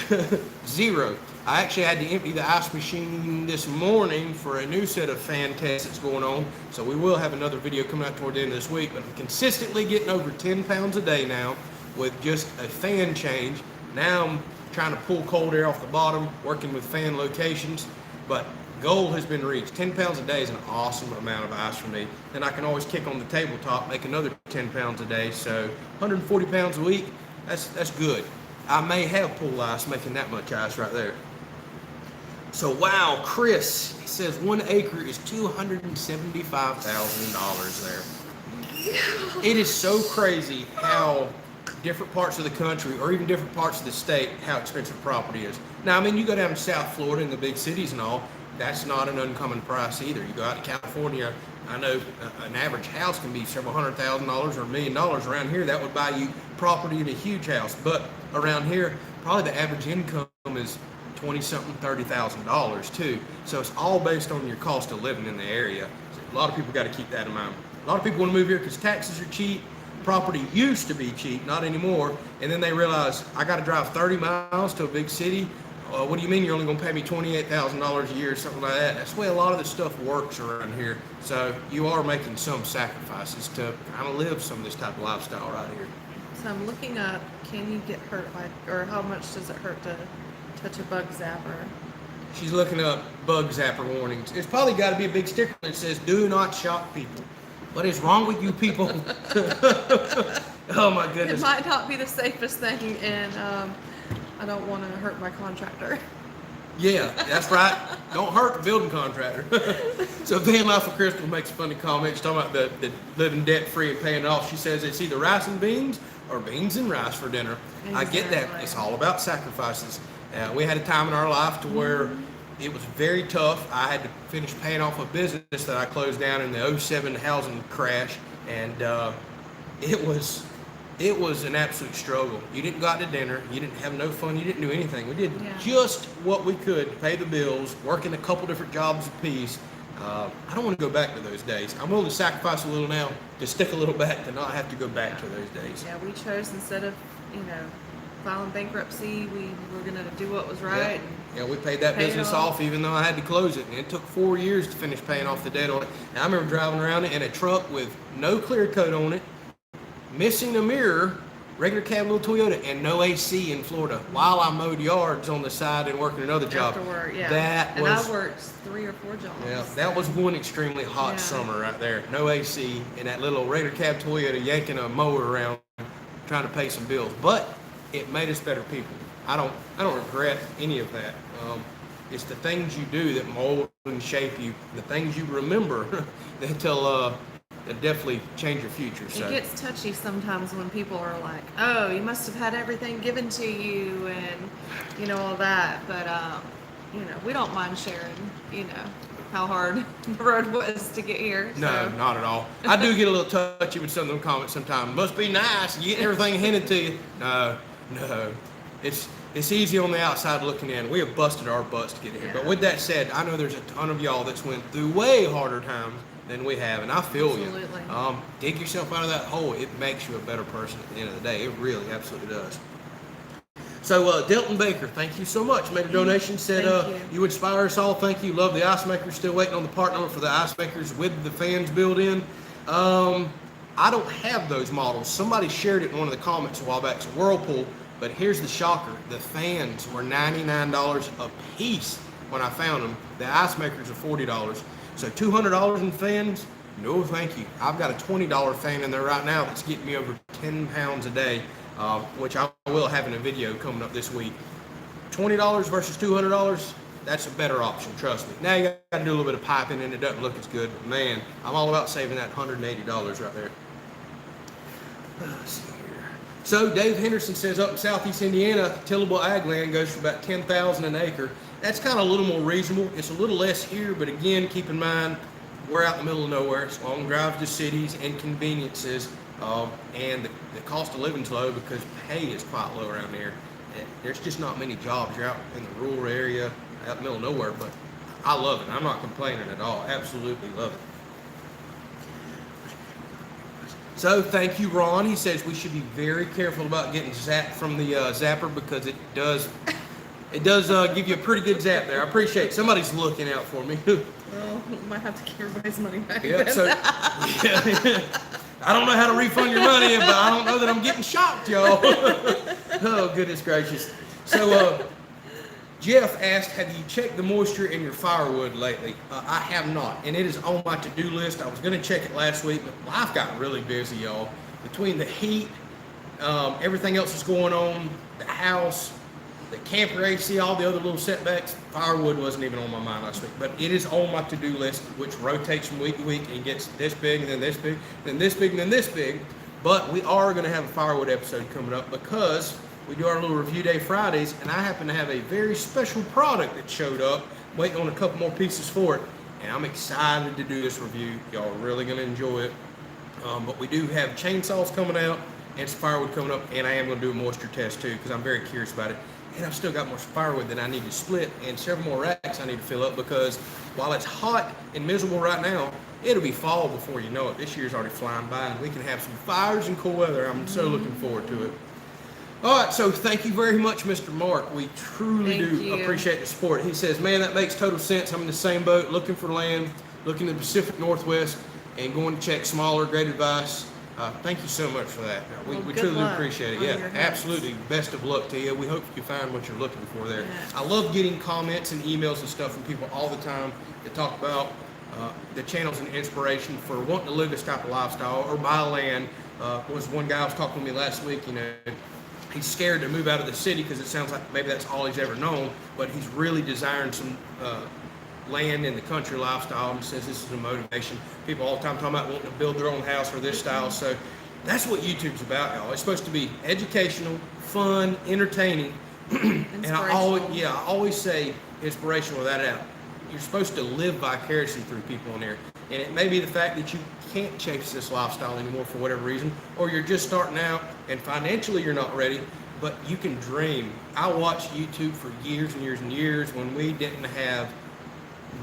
0. I actually had to empty the ice machine this morning for a new set of fan tests that's going on. So we will have another video coming out toward the end of this week. But I'm consistently getting over 10 pounds a day now with just a fan change. Now I'm trying to pull cold air off the bottom, working with fan locations. But goal has been reached. 10 pounds a day is an awesome amount of ice for me. And I can always kick on the tabletop, make another 10 pounds a day. So 140 pounds a week, that's good. I may have pool ice making that much ice right there. So wow, Chris, he says 1 acre is $275,000 there. It is so crazy how different parts of the country or even different parts of the state, how expensive property is. Now, I mean, you go down to South Florida in the big cities and all, that's not an uncommon price either. You go out to California, I know an average house can be several $100,000 or $1 million. Around here, that would buy you property in a huge house. But around here, probably the average income is $20-something, $30,000 too. So it's all based on your cost of living in the area. So a lot of people got to keep that in mind. A lot of people want to move here because taxes are cheap. Property used to be cheap, not anymore. And then they realize, I got to drive 30 miles to a big city. What do you mean you're only going to pay me $28,000 a year or something like that? That's the way a lot of the stuff works around here. So you are making some sacrifices to kind of live some of this type of lifestyle right here. So I'm looking up, can you get hurt by, or how much does it hurt to touch a bug zapper? She's looking up bug zapper warnings. It's probably got to be a big sticker that says, "Do not shock people." What is wrong with you people? Oh my goodness. It might not be the safest thing, and I don't want to hurt my contractor. Yeah, that's right. Don't hurt the building contractor. So Van Life for Crystal makes a funny comment. She's talking about the living debt-free and paying it off. She says it's either rice and beans or beans and rice for dinner. Exactly. I get that. It's all about sacrifices. We had a time in our life to where it was very tough. I had to finish paying off a business that I closed down in the 07 housing crash, and it was an absolute struggle. You didn't go out to dinner. You didn't have no fun. You didn't do anything. We did just what we could to pay the bills, working a couple different jobs apiece. I don't want to go back to those days. I'm willing to sacrifice a little now to stick a little back to not have to go back to those days. Yeah, we chose, instead of, filing bankruptcy, we were going to do what was right. Yeah, we paid that business off even though I had to close it. And it took 4 years to finish paying off the debt on it. And I remember driving around it in a truck with no clear coat on it, missing a mirror, regular cab little Toyota, and no AC in Florida while I mowed yards on the side and working another job. After work, yeah. That was, I worked 3 or 4 jobs. Yeah, that was one extremely hot summer right there. No AC and that little regular cab Toyota yanking a mower around trying to pay some bills. But it made us better people. I don't regret any of that. It's the things you do that mold and shape you. The things you remember that definitely change your future. So. It gets touchy sometimes when people are like, "Oh, you must have had everything given to you," and all that. But we don't mind sharing. How hard the road was to get here. So. No, not at all. I do get a little touchy with some of them comments sometimes. Must be nice. You get everything handed to you. No. It's easy on the outside looking in. We have busted our butts to get here. Yeah. But with that said, I know there's a ton of y'all that's went through way harder times than we have, and I feel absolutely. You. Dig yourself out of that hole. It makes you a better person at the end of the day. It really absolutely does. So Delton Baker, thank you so much. Made a donation, said you inspire us all. Thank you. Love the ice makers. Still waiting on the part number for the ice makers with the fans built in. I don't have those models. Somebody shared it in one of the comments a while back. It's a Whirlpool, but here's the shocker. The fans were $99 a piece when I found them. The ice makers are $40. So $200 in fans? No, thank you. I've got a $20 fan in there right now that's getting me over 10 pounds a day, which I will have in a video coming up this week. $20 versus $200, that's a better option, trust me. Now you got to do a little bit of piping and it doesn't look as good, but man, I'm all about saving that $180 right there. Let's see here. So Dave Henderson says up in southeast Indiana, tillable ag land goes for about $10,000 an acre. That's kind of a little more reasonable. It's a little less here, but again, keep in mind, we're out in the middle of nowhere. It's long drives to cities and conveniences, and the cost of living's low because pay is quite low around here. There's just not many jobs. You're out in the rural area, out in the middle of nowhere, but I love it. I'm not complaining at all. Absolutely love it. So thank you, Ron. He says we should be very careful about getting zapped from the zapper because it does give you a pretty good zap there. I appreciate it. Somebody's looking out for me. Well, might have to give everybody's money back. Yeah, so I don't know how to refund your money, but I don't know that I'm getting shocked, y'all. Oh, goodness gracious. So Jeff asked, have you checked the moisture in your firewood lately? I have not, and it is on my to-do list. I was going to check it last week, but life got really busy, y'all. Between the heat, everything else that's going on, the house, the camper AC, all the other little setbacks, firewood wasn't even on my mind last week. But it is on my to-do list, which rotates from week to week and gets this big, and then this big, then this big, and then this big. But we are going to have a firewood episode coming up because we do our little review day Fridays, and I happen to have a very special product that showed up, waiting on a couple more pieces for it, and I'm excited to do this review. Y'all are really going to enjoy it. But we do have chainsaws coming out and some firewood coming up, and I am going to do a moisture test too because I'm very curious about it. And I've still got more firewood that I need to split and several more racks I need to fill up because while it's hot and miserable right now, it'll be fall before you know it. This year's already flying by, and we can have some fires and cool weather. I'm so looking forward to it. All right, so thank you very much, Mr. Mark. We truly do appreciate the support. He says, man, that makes total sense. I'm in the same boat, looking for land, looking in the Pacific Northwest, and going to check smaller, great advice. Thank you so much for that. We truly do appreciate it. Yeah, absolutely. Best of luck to you. We hope you find what you're looking for there. Yeah. I love getting comments and emails and stuff from people all the time that talk about the channels and inspiration for wanting to live this type of lifestyle or buy land. Was one guy I was talking to me last week, he's scared to move out of the city because it sounds like maybe that's all he's ever known, but he's really desiring some land in the country lifestyle and says this is a motivation. People all the time talking about wanting to build their own house or this style. So that's what YouTube's about, y'all. It's supposed to be educational, fun, entertaining. And I always say inspirational without a doubt. You're supposed to live vicariously through people in there. And it may be the fact that you can't chase this lifestyle anymore for whatever reason, or you're just starting out and financially you're not ready, but you can dream. I watched YouTube for years and years and years when we didn't have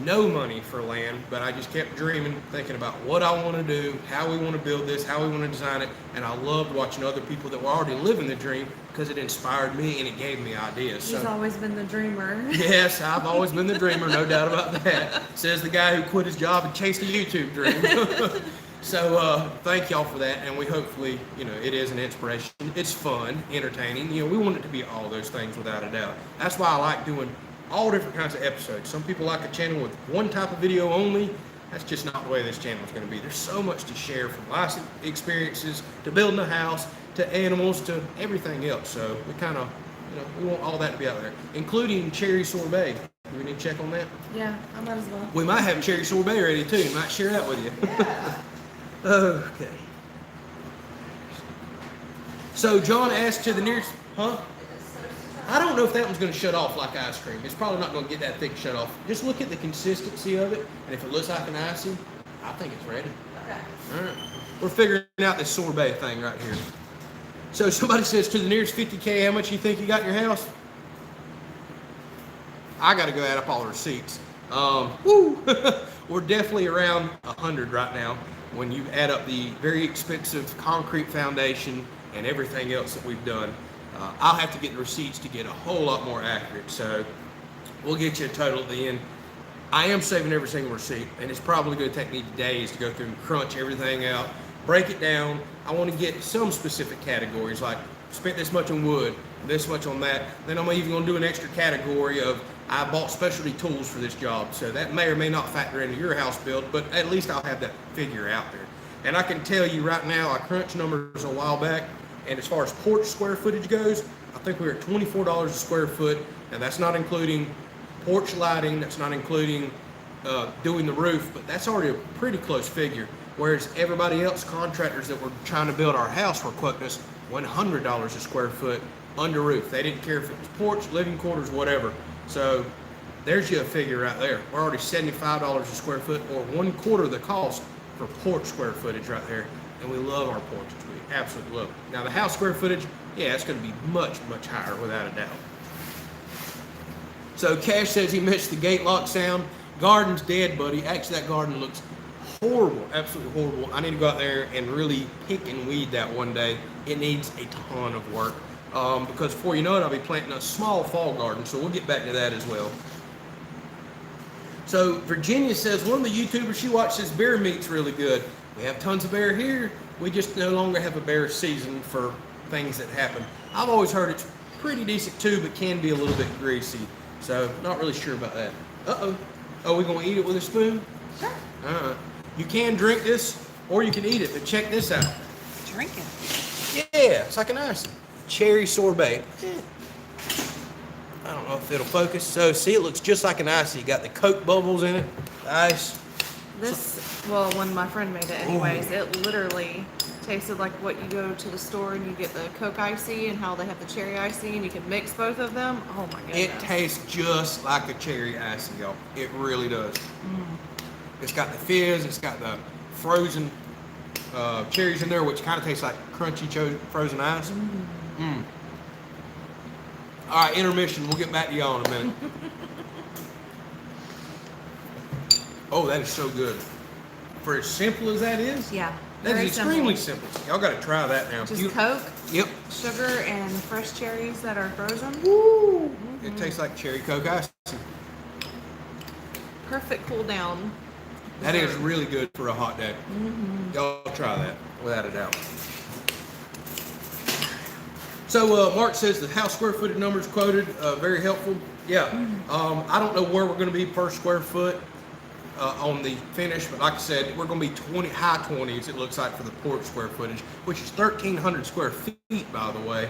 no money for land, but I just kept dreaming, thinking about what I want to do, how we want to build this, how we want to design it, and I loved watching other people that were already living the dream because it inspired me and it gave me ideas. He's always been the dreamer. Yes, I've always been the dreamer, no doubt about that. Says the guy who quit his job and chased a YouTube dream. So thank y'all for that, and we hopefully, it is an inspiration. It's fun, entertaining. We want it to be all those things without a doubt. That's why I like doing all different kinds of episodes. Some people like a channel with one type of video only. That's just not the way this channel is going to be. There's so much to share, from life experiences to building a house to animals to everything else. So we kind of, we want all that to be out there, including cherry sorbet. Do we need to check on that? Yeah, I might as well. We might have cherry sorbet ready too. Might share that with you. Yeah. Okay. So John asked to the nearest, I don't know if that one's going to shut off like ice cream. It's probably not going to get that thick shut off. Just look at the consistency of it, and if it looks like an icing, I think it's ready. Okay. All right. We're figuring out this sorbet thing right here. So somebody says to the nearest 50K, how much you think you got in your house? I got to go add up all the receipts. We're definitely around 100 right now when you add up the very expensive concrete foundation and everything else that we've done. I'll have to get the receipts to get a whole lot more accurate, so we'll get you a total at the end. I am saving every single receipt, and it's probably going to take me days to go through and crunch everything out, break it down. I want to get some specific categories, like spent this much on wood, this much on that. Then I'm even going to do an extra category of I bought specialty tools for this job, so that may or may not factor into your house build, but at least I'll have that figure out there. And I can tell you right now, I crunched numbers a while back, and as far as porch square footage goes, I think we're at $24 a square foot, and that's not including porch lighting, that's not including doing the roof, but that's already a pretty close figure. Whereas everybody else, contractors that were trying to build our house, were quoting us $100 a square foot under roof. They didn't care if it was porch, living quarters, whatever. So there's you a figure right there. We're already $75 a square foot, or 1/4 of the cost for porch square footage right there. And we love our porches. We absolutely love it. Now the house square footage, yeah, it's going to be much, much higher without a doubt. So Cash says he missed the gate lock sound. Garden's dead, buddy. Actually, that garden looks horrible, absolutely horrible. I need to go out there and really pick and weed that one day. It needs a ton of work. Because before you know it, I'll be planting a small fall garden, so we'll get back to that as well. So Virginia says one of the YouTubers she watches, bear meat's really good. We have tons of bear here. We just no longer have a bear season for things that happen. I've always heard it's pretty decent too, but can be a little bit greasy. So not really sure about that. Oh, we gonna eat it with a spoon? Sure. You can drink this, or you can eat it, but check this out. Drink it. Yeah, it's like an ice. Cherry sorbet. I don't know if it'll focus. So see, it looks just like an icy. You got the Coke bubbles in it, the ice. Well, when my friend made it anyways, it literally tasted like what you go to the store and you get the Coke icy and how they have the cherry icy and you can mix both of them. Oh my goodness. It tastes just like a cherry icy, y'all. It really does. It's got the fizz, it's got the frozen cherries in there, which kind of tastes like crunchy frozen ice. All right, intermission. We'll get back to y'all in a minute. Oh, that is so good. For as simple as that is, Yeah. that very is extremely simple. Y'all got to try that now. Just Coke, Yep. sugar, and fresh cherries that are frozen. Woo! It tastes like cherry Coke ice. Perfect cool down. That is really good for a hot day. Y'all try that, without a doubt. So Mark says the house square footage numbers quoted, very helpful. Yeah, I don't know where we're going to be per square foot on the finish, but like I said, we're going to be high 20s, it looks like, for the porch square footage, which is 1,300 square feet, by the way.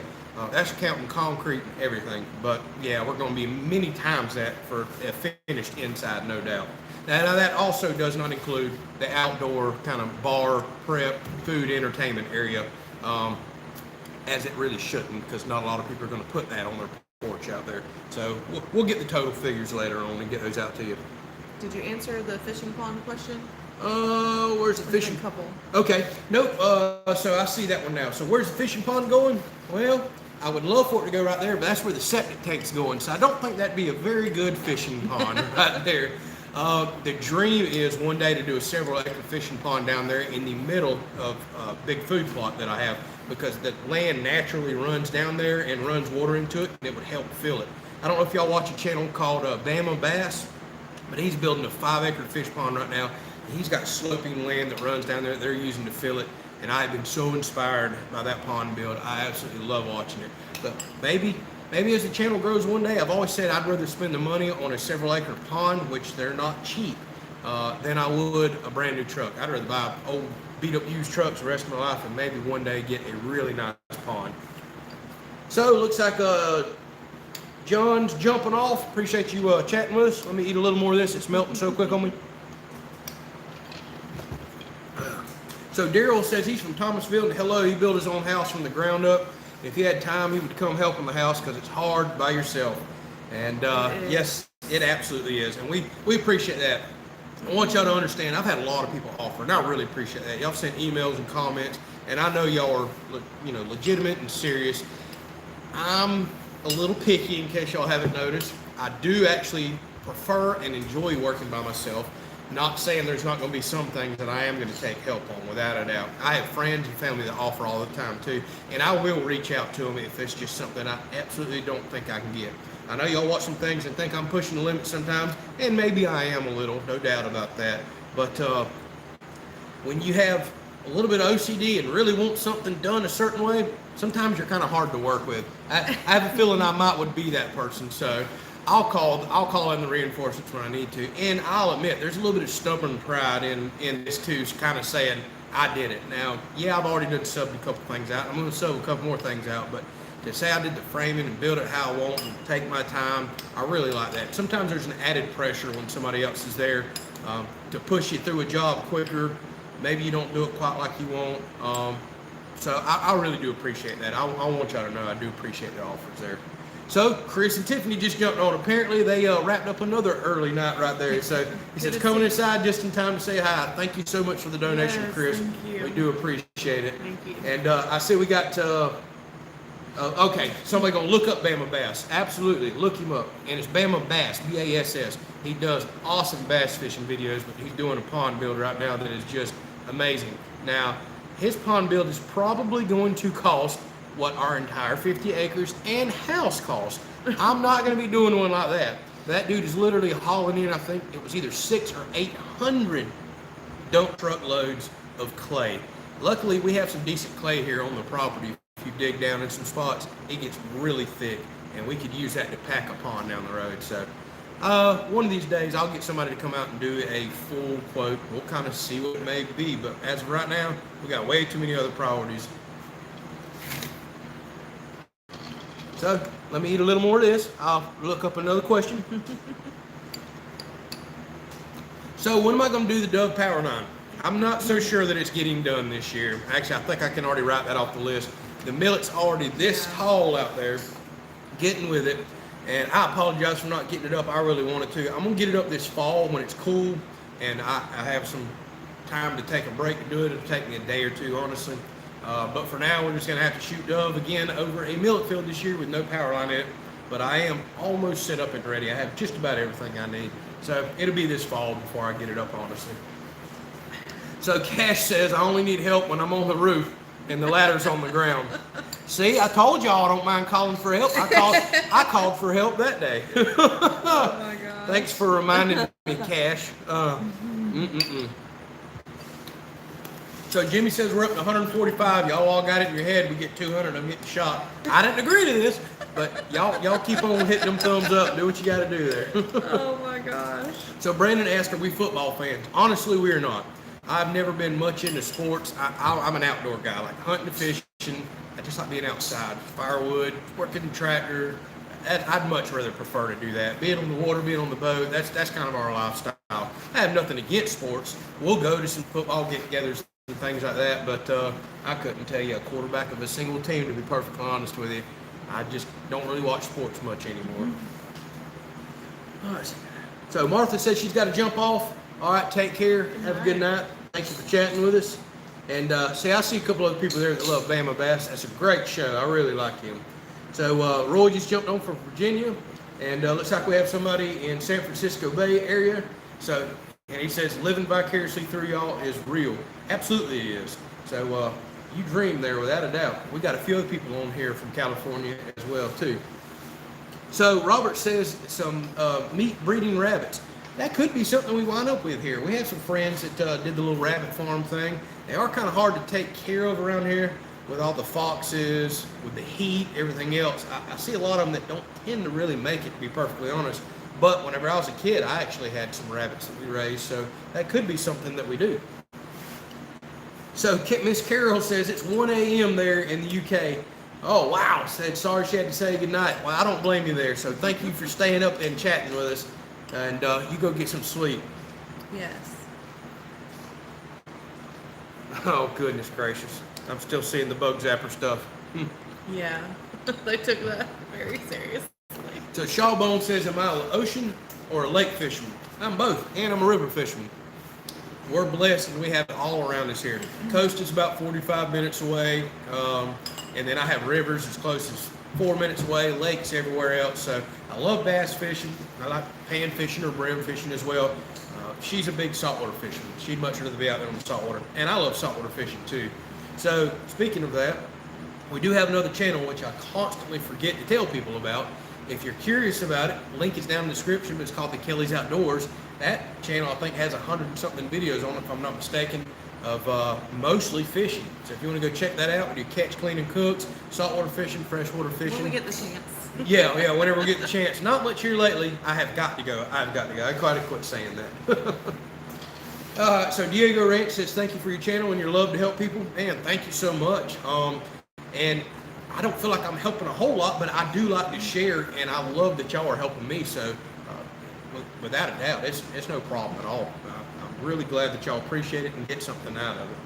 That's counting concrete and everything. But yeah, we're going to be many times that for a finished inside, no doubt. Now that also does not include the outdoor kind of bar, prep, food, entertainment area, as it really shouldn't, because not a lot of people are going to put that on their porch out there. So we'll get the total figures later on and get those out to you. Did you answer the fishing pond question? Where's the fishing? Couple. Okay, nope. So I see that one now. So where's the fishing pond going? Well, I would love for it to go right there, but that's where the septic tank's going. So I don't think that'd be a very good fishing pond right there. The dream is one day to do a several acre fishing pond down there in the middle of a big food plot that I have, because the land naturally runs down there and runs water into it, and it would help fill it. I don't know if y'all watch a channel called Bama Bass, but he's building a 5-acre fish pond right now. He's got sloping land that runs down there that they're using to fill it, and I've been so inspired by that pond build. I absolutely love watching it. But maybe as the channel grows one day, I've always said I'd rather spend the money on a several acre pond, which they're not cheap, than I would a brand new truck. I'd rather buy old beat up used trucks the rest of my life and maybe one day get a really nice pond. So it looks like John's jumping off. Appreciate you chatting with us. Let me eat a little more of this. It's melting so quick on me. So Daryl says he's from Thomasville, and hello, he built his own house from the ground up. If he had time, he would come help in the house because it's hard by yourself. And yes, it absolutely is. And we appreciate that. I want y'all to understand, I've had a lot of people offer, and I really appreciate that. Y'all send emails and comments, and I know y'all are, legitimate and serious. I'm a little picky, in case y'all haven't noticed. I do actually prefer and enjoy working by myself. Not saying there's not going to be some things that I am going to take help on, without a doubt. I have friends and family that offer all the time too, and I will reach out to them if it's just something I absolutely don't think I can get. I know y'all watch some things and think I'm pushing the limit sometimes, and maybe I am a little, no doubt about that. But when you have a little bit of OCD and really want something done a certain way, sometimes you're kind of hard to work with. I have a feeling I would be that person, so I'll call in the reinforcements when I need to. And I'll admit, there's a little bit of stubborn pride in this too, kind of saying, I did it. Now, yeah, I've already done subbed a couple things out. I'm going to sub a couple more things out, but to say I did the framing and build it how I want and take my time, I really like that. Sometimes there's an added pressure when somebody else is there to push you through a job quicker. Maybe you don't do it quite like you want. So I really do appreciate that. I want y'all to know I do appreciate the offers there. So Chris and Tiffany just jumped on. Apparently they wrapped up another early night right there. So he says coming inside just in time to say hi. Thank you so much for the donation, yes, Chris. Thank you. We do appreciate it. Thank you. And I see we got okay, somebody gonna look up Bama Bass. Absolutely, look him up. And it's Bama Bass, B-A-S-S. He does awesome bass fishing videos, but he's doing a pond build right now that is just amazing. Now, his pond build is probably going to cost what our entire 50 acres and house cost. I'm not going to be doing one like that. That dude is literally hauling in, I think it was either 600 or 800 dump truck loads of clay. Luckily, we have some decent clay here on the property. If you dig down in some spots, it gets really thick, and we could use that to pack a pond down the road. So one of these days, I'll get somebody to come out and do a full quote. We'll kind of see what it may be, but as of right now, we got way too many other priorities. So let me eat a little more of this. I'll look up another question. So when am I going to do the Dove Power 9? I'm not so sure that it's getting done this year. Actually, I think I can already write that off the list. The millet's already this tall out there, getting with it. And I apologize for not getting it up. I really wanted to. I'm going to get it up this fall when it's cool, and I have some time to take a break to do it. It'll take me a day or two, honestly. But for now, we're just going to have to shoot dove again over a millet field this year with no power line in it. But I am almost set up and ready. I have just about everything I need. So it'll be this fall before I get it up, honestly. So Cash says, I only need help when I'm on the roof and the ladder's on the ground. See, I told y'all I don't mind calling for help. I called for help that day. Oh my God. Thanks for reminding me, Cash. So Jimmy says we're up to 145. Y'all all got it in your head. We get 200. I'm getting shot. I didn't agree to this, but y'all keep on hitting them thumbs up. Do what you got to do there. Oh my gosh. So Brandon asked, are we football fans? Honestly, we are not. I've never been much into sports. I'm an outdoor guy, like hunting and fishing. I just like being outside, firewood, working the tractor. I'd much rather prefer to do that. Being on the water, being on the boat, that's kind of our lifestyle. I have nothing against sports. We'll go to some football get-togethers and things like that, but I couldn't tell you a quarterback of a single team, to be perfectly honest with you. I just don't really watch sports much anymore. All right. So Martha says she's got to jump off. All right, take care. Have a good night. Thank you for chatting with us. And see, I see a couple other people there that love Bama Bass. That's a great show. I really like him. So Roy just jumped on from Virginia, and looks like we have somebody in San Francisco Bay area. So, and he says living vicariously through y'all is real. Absolutely it is. So you dream there without a doubt. We got a few other people on here from California as well too. So Robert says some meat breeding rabbits. That could be something we wind up with here. We have some friends that did the little rabbit farm thing. They are kind of hard to take care of around here with all the foxes, with the heat, everything else. I see a lot of them that don't tend to really make it, to be perfectly honest. But whenever I was a kid, I actually had some rabbits that we raised, so that could be something that we do. So Miss Carol says it's 1 a.m. there in the UK. Oh, wow. Said sorry she had to say goodnight. Well, I don't blame you there. So thank you for staying up and chatting with us. And you go get some sleep. Yes. Oh, goodness gracious. I'm still seeing the bug zapper stuff. Yeah. They took that very seriously. So Shawbone says, am I an ocean or a lake fisherman? I'm both, and I'm a river fisherman. We're blessed and we have it all around us here. Coast is about 45 minutes away. And then I have rivers as close as 4 minutes away, lakes everywhere else. So I love bass fishing. I like pan fishing or brim fishing as well. She's a big saltwater fisherman. She'd much rather be out there on the saltwater. And I love saltwater fishing too. So speaking of that, we do have another channel which I constantly forget to tell people about. If you're curious about it, link is down in the description, but it's called the Kelley's Outdoors. That channel I think has 100-something videos on it, if I'm not mistaken, of mostly fishing. So if you want to go check that out, we do catch, clean, and cooks, saltwater fishing, freshwater fishing. When we get the chance. Yeah, whenever we get the chance. Not much here lately. I have got to go. I gotta quit saying that. So Diego Ranch says, thank you for your channel and your love to help people. Man, thank you so much. And I don't feel like I'm helping a whole lot, but I do like to share, and I love that y'all are helping me. So without a doubt, it's no problem at all. I'm really glad that y'all appreciate it and get something out of it.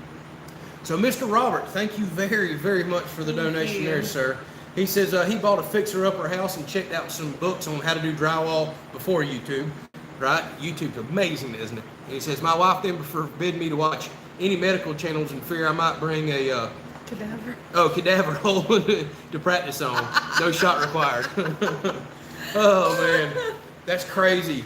So Mr. Robert, thank you very, very much for the donation there, sir. He says he bought a fixer-upper house and checked out some books on how to do drywall before YouTube. Right? YouTube's amazing, isn't it? And he says, my wife then forbid me to watch any medical channels in fear I might bring a cadaver hole to practice on. No shot required. Oh man, that's crazy.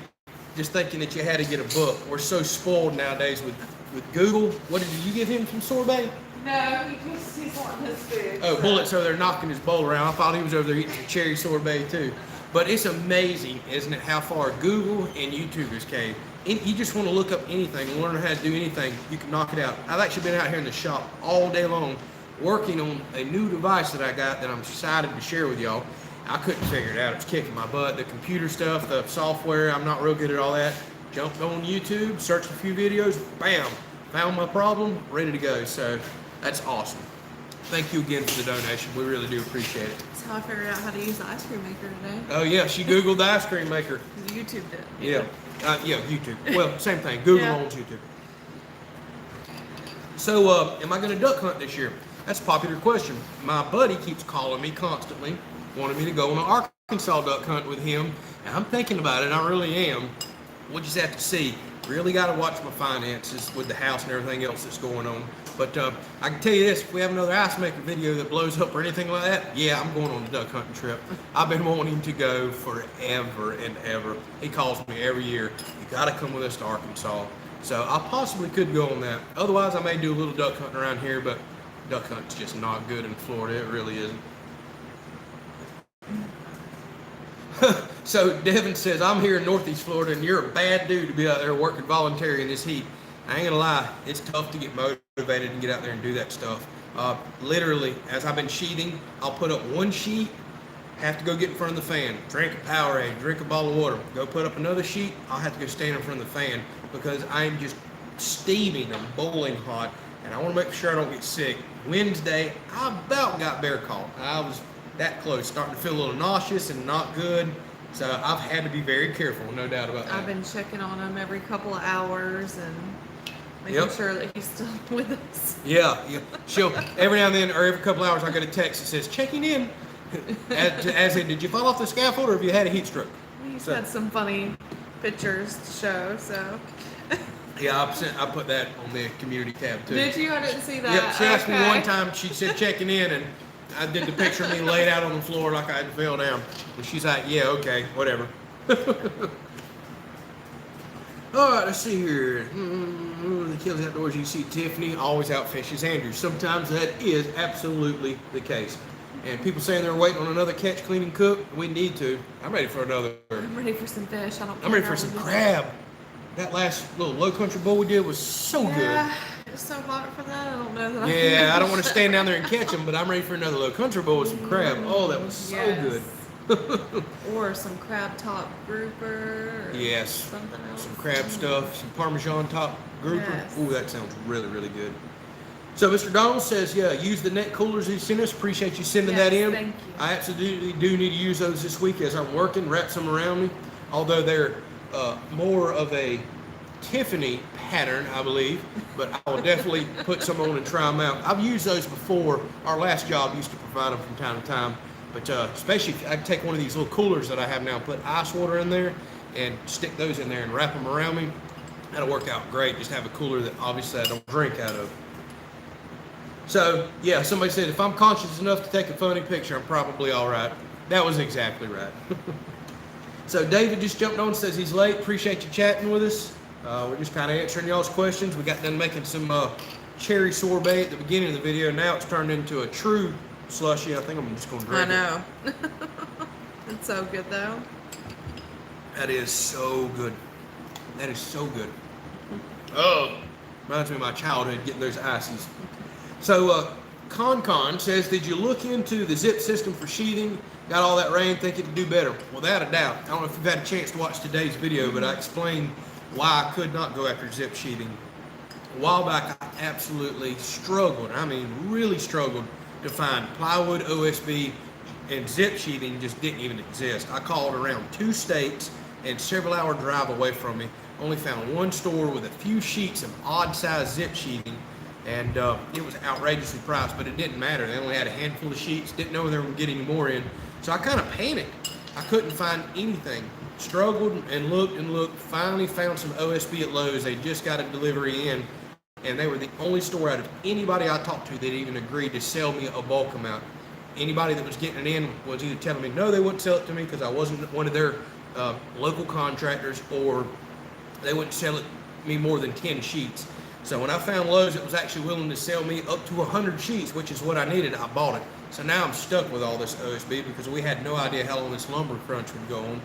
Just thinking that you had to get a book. We're so spoiled nowadays with Google. What did you give him some sorbet? No, he's wanting his food. Oh, Bullet's over there knocking his bowl around. I thought he was over there eating some cherry sorbet too. But it's amazing, isn't it, how far Google and YouTube has came. You just want to look up anything, learn how to do anything, you can knock it out. I've actually been out here in the shop all day long working on a new device that I got that I'm excited to share with y'all. I couldn't figure it out. It's kicking my butt. The computer stuff, the software, I'm not real good at all that. Jumped on YouTube, searched a few videos, bam, found my problem, ready to go. So that's awesome. Thank you again for the donation. We really do appreciate it. That's how I figured out how to use the ice cream maker today. Oh yeah, she Googled the ice cream maker. YouTube did. Yeah, YouTube. Well, same thing. Google owns YouTube. So, am I going to duck hunt this year? That's a popular question. My buddy keeps calling me constantly, wanting me to go on an Arkansas duck hunt with him. And I'm thinking about it. I really am. We'll just have to see. Really got to watch my finances with the house and everything else that's going on. But I can tell you this, if we have another ice maker video that blows up or anything like that, yeah, I'm going on a duck hunting trip. I've been wanting him to go forever and ever. He calls me every year, you got to come with us to Arkansas. So I possibly could go on that. Otherwise, I may do a little duck hunting around here, but duck hunting's just not good in Florida. It really isn't. So Devin says, I'm here in Northeast Florida, and you're a bad dude to be out there working voluntary in this heat. I ain't gonna lie, it's tough to get motivated and get out there and do that stuff. Literally, as I've been sheeting, I'll put up one sheet, have to go get in front of the fan, drink a Powerade, drink a bottle of water, go put up another sheet, I'll have to go stand in front of the fan because I'm just steaming, I'm boiling hot, and I want to make sure I don't get sick. Wednesday, I about got bear caught. I was that close, starting to feel a little nauseous and not good. So I've had to be very careful, no doubt about that. I've been checking on him every couple of hours and making sure that he's still with us. Yeah. She'll every now and then, or every couple of hours, I get a text that says checking in, as in, did you fall off the scaffold or have you had a heat stroke? He's had some funny pictures to show, so. Yeah, I put that on the community tab too. Did you? I didn't see that. Yep. She asked me one time. She said checking in, and I did the picture of me laid out on the floor like I had fell down. And she's like, yeah, okay, whatever. All right, let's see here. The Kelley's Outdoors, you see Tiffany always outfishes Andrew. Sometimes that is absolutely the case. And people saying they're waiting on another catch, clean, and cook. We need to. I'm ready for another. I'm ready for some fish. I'm ready for some crab. That last little low country bowl we did was so good. It's so hot for that. I don't know that. Yeah, I don't want to stand down there and catch them, but I'm ready for another low country bowl with some crab. Oh, that was so good. Or some crab top grouper. Or Yes. Something else. Some crab stuff, some Parmesan top grouper. Yes. Ooh, that sounds really, really good. So Mr. Donald says, yeah, use the net coolers he sent us. Appreciate you sending that in. Thank you. I absolutely do need to use those this week as I'm working, wrap some around me. Although they're more of a Tiffany pattern, I believe, but I will definitely put some on and try them out. I've used those before. Our last job used to provide them from time to time, but especially if I take one of these little coolers that I have now, put ice water in there and stick those in there and wrap them around me. That'll work out great. Just have a cooler that obviously I don't drink out of. So yeah, somebody said if I'm conscious enough to take a funny picture, I'm probably all right. That was exactly right. So David just jumped on and says he's late. Appreciate you chatting with us. We're just kind of answering y'all's questions. We got done making some cherry sorbet at the beginning of the video. Now it's turned into a true slushy. I think I'm just going to drink it. I know. It's so good though. That is so good. That is so good. Oh, reminds me of my childhood getting those ices. So Con says, did you look into the zip system for sheathing? Got all that rain, think it could do better. Without a doubt. I don't know if you've had a chance to watch today's video, but I explained why I could not go after zip sheathing. A while back, I absolutely struggled. I mean, really struggled to find plywood, OSB, and zip sheathing just didn't even exist. I called around 2 states and several hour drive away from me. Only found one store with a few sheets of odd size zip sheathing, and it was outrageously priced, but it didn't matter. They only had a handful of sheets, didn't know they were getting any more in. So I kind of panicked. I couldn't find anything. Struggled and looked, finally found some OSB at Lowe's. They just got a delivery in, and they were the only store out of anybody I talked to that even agreed to sell me a bulk amount. Anybody that was getting it in was either telling me no, they wouldn't sell it to me because I wasn't one of their local contractors, or they wouldn't sell it me more than 10 sheets. So when I found Lowe's that was actually willing to sell me up to 100 sheets, which is what I needed, I bought it. So now I'm stuck with all this OSB because we had no idea how long this lumber crunch would go on.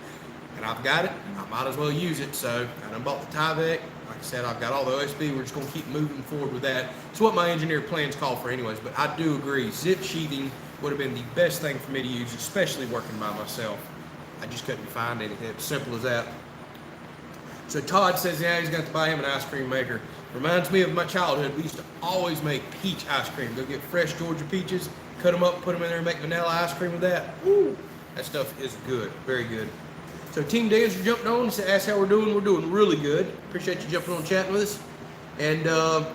And I've got it, I might as well use it. So I done bought the Tyvek. Like I said, I've got all the OSB. We're just gonna keep moving forward with that. It's what my engineer plans call for anyways, but I do agree, zip sheathing would have been the best thing for me to use, especially working by myself. I just couldn't find anything. It's simple as that. So Todd says, yeah, he's got to buy him an ice cream maker. Reminds me of my childhood. We used to always make peach ice cream. Go get fresh Georgia peaches, cut them up, put them in there, and make vanilla ice cream with that. Woo! That stuff is good, very good. So Team Dancer jumped on and asked how we're doing. We're doing really good. Appreciate you jumping on and chatting with us. And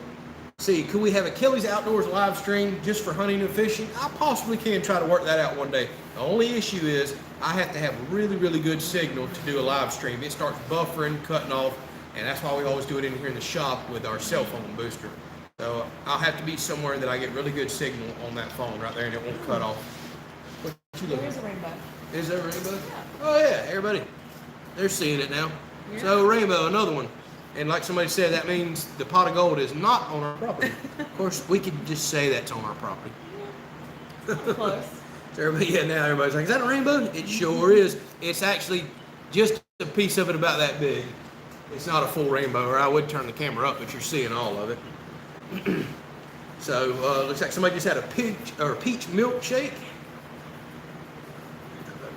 see, could we have a Kelley's Outdoors live stream just for hunting and fishing? I possibly can try to work that out one day. The only issue is I have to have really, really good signal to do a live stream. It starts buffering, cutting off, and that's why we always do it in here in the shop with our cell phone booster. So I'll have to be somewhere that I get really good signal on that phone right there and it won't cut off. What you looking at? There's a rainbow. Is there a rainbow? Yeah. Oh yeah, everybody. They're seeing it now. Yeah. So rainbow, another one. And like somebody said, that means the pot of gold is not on our property. Of course, we could just say that's on our property. Close. So everybody, yeah, now everybody's like, is that a rainbow? It sure is. It's actually just a piece of it about that big. It's not a full rainbow, or I would turn the camera up, but you're seeing all of it. So looks like somebody just had a peach milkshake.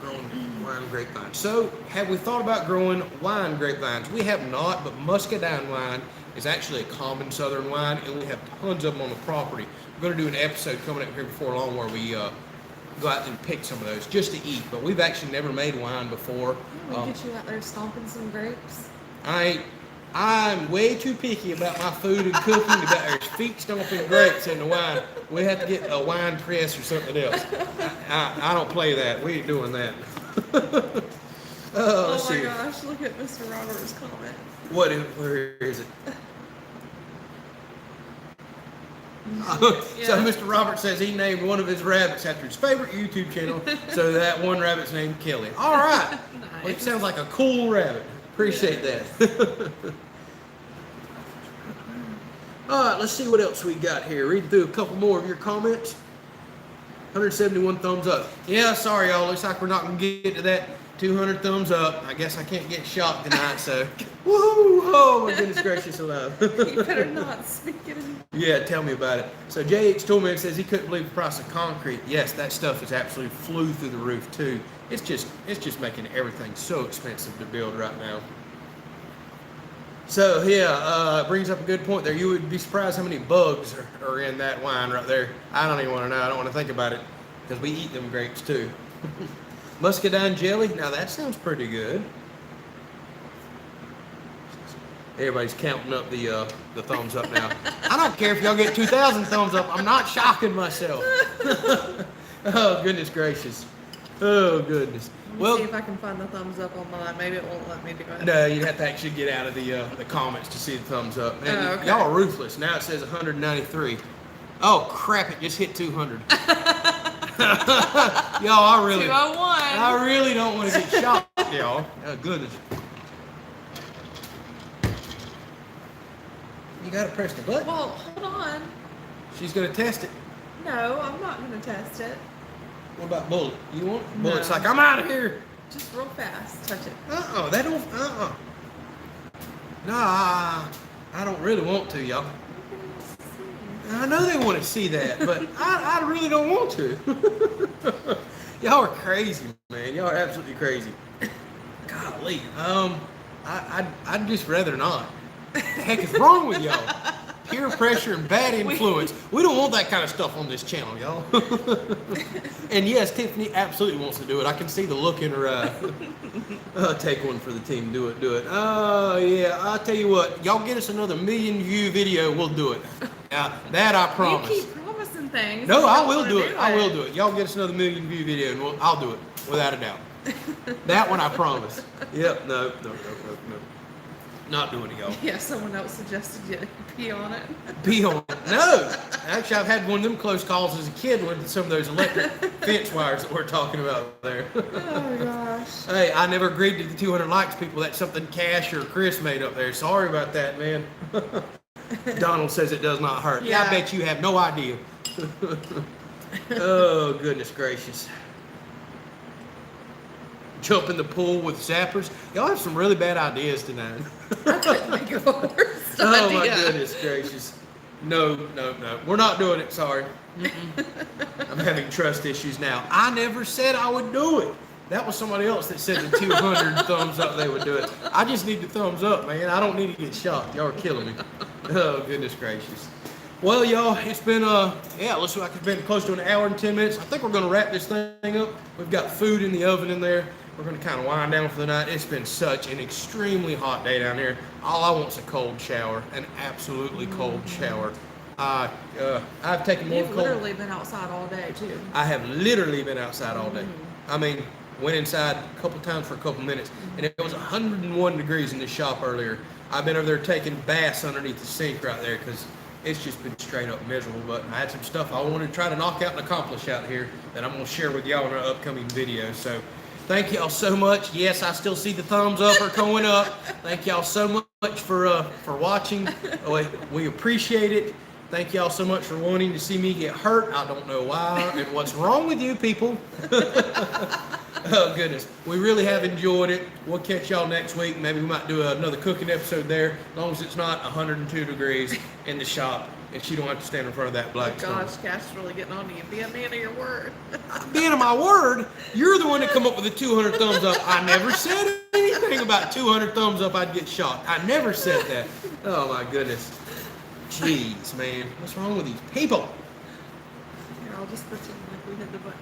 Growing wine grapevines. So have we thought about growing wine grapevines? We have not, but muscadine wine is actually a common southern wine, and we have tons of them on the property. We're going to do an episode coming up here before long where we go out and pick some of those just to eat, but we've actually never made wine before. We'll get you out there stomping some grapes. I'm way too picky about my food and cooking about our feet stomping grapes in the wine. We have to get a wine press or something else. I don't play that. We ain't doing that. Oh my gosh, look at Mr. Roberts' comment. Where is it? So Mr. Robert says he named one of his rabbits after his favorite YouTube channel. So that one rabbit's named Kelley. All right. Nice. Well, it sounds like a cool rabbit. Appreciate that. All right, let's see what else we got here. Read through a couple more of your comments. 171 thumbs up. Yeah, sorry, y'all. Looks like we're not going to get to that 200 thumbs up. I guess I can't get shot tonight, so. Woohoo! Oh, my goodness gracious alive. You better not speak it in. Yeah, tell me about it. So JX Toolman says he couldn't believe the price of concrete. Yes, that stuff is absolutely flew through the roof too. It's just making everything so expensive to build right now. So yeah, brings up a good point there. You would be surprised how many bugs are in that wine right there. I don't even want to know. I don't want to think about it because we eat them grapes too. Muscadine jelly. Now that sounds pretty good. Everybody's counting up the thumbs up now. I don't care if y'all get 2,000 thumbs up. I'm not shocking myself. Oh, goodness gracious. Oh, goodness. Let me see if I can find the thumbs up online. Maybe it won't let me do it. No, you'd have to actually get out of the comments to see the thumbs up. Man, Oh, okay. y'all are ruthless. Now it says 193. Oh, crap, it just hit 200. Y'all, 201. I really don't want to get shot, y'all. Oh, goodness. You gotta press the button. Well, hold on. She's gonna test it. No, I'm not going to test it. What about Bullet? You want No. Bullet's like, I'm out of here. Just real fast. Touch it. That don't. Nah, I don't really want to, y'all. I know they want to see that, but I really don't want to. Y'all are crazy, man. Y'all are absolutely crazy. Golly. I'd just rather not. The heck is wrong with y'all? Peer pressure and bad influence. We don't want that kind of stuff on this channel, y'all. And yes, Tiffany absolutely wants to do it. I can see the look in her eye. Take one for the team. Do it. Oh, yeah. I'll tell you what. Y'all get us another 1 million view video, we'll do it. That I promise. You keep promising things. No, and I don't will wanna do it. I will do it. Y'all get us another 1 million view video, and I'll do it without a doubt. That one I promise. Yep. No. Not doing it, y'all. Yeah, someone else suggested you pee on it. Pee on it. No. Actually, I've had one of them close calls as a kid with some of those electric fence wires that we're talking about there. Oh gosh. Hey, I never agreed to the 200 likes, people. That's something Cash or Chris made up there. Sorry about that, man. Donald says it does not hurt. Yeah, I bet you have no idea. Oh, goodness gracious. Jump in the pool with zappers. Y'all have some really bad ideas tonight. I couldn't think of a worse Oh idea. my goodness gracious. No. We're not doing it, sorry. I'm having trust issues now. I never said I would do it. That was somebody else that said the 200 thumbs up they would do it. I just need the thumbs up, man. I don't need to get shot. Y'all are killing me. Oh, goodness gracious. Well, y'all, it's been, looks like it's been close to an hour and 10 minutes. I think we're going to wrap this thing up. We've got food in the oven in there. We're going to kind of wind down for the night. It's been such an extremely hot day down here. All I want is a cold shower, an absolutely cold shower. I've taken more You've cold. literally been outside all day too. I have literally been outside all day. I mean, went inside a couple times for a couple minutes, and it was 101 degrees in the shop earlier. I've been over there taking baths underneath the sink right there because it's just been straight up miserable. But I had some stuff I wanted to try to knock out and accomplish out here that I'm going to share with y'all in our upcoming video. So thank y'all so much. Yes, I still see the thumbs up are going up. Thank y'all so much for watching. We appreciate it. Thank y'all so much for wanting to see me get hurt. I don't know why and what's wrong with you people. Oh, goodness. We really have enjoyed it. We'll catch y'all next week. Maybe we might do another cooking episode there, as long as it's not 102 degrees in the shop and she don't have to stand in front of that black stone. Gosh, Cash really getting on to you. Be a man of your word. Being of my word, you're the one that come up with the 200 thumbs up. I never said anything about 200 thumbs up I'd get shot. I never said that. Oh, my goodness. Jeez, man. What's wrong with these people? Here, I'll just pretend like we hit the button.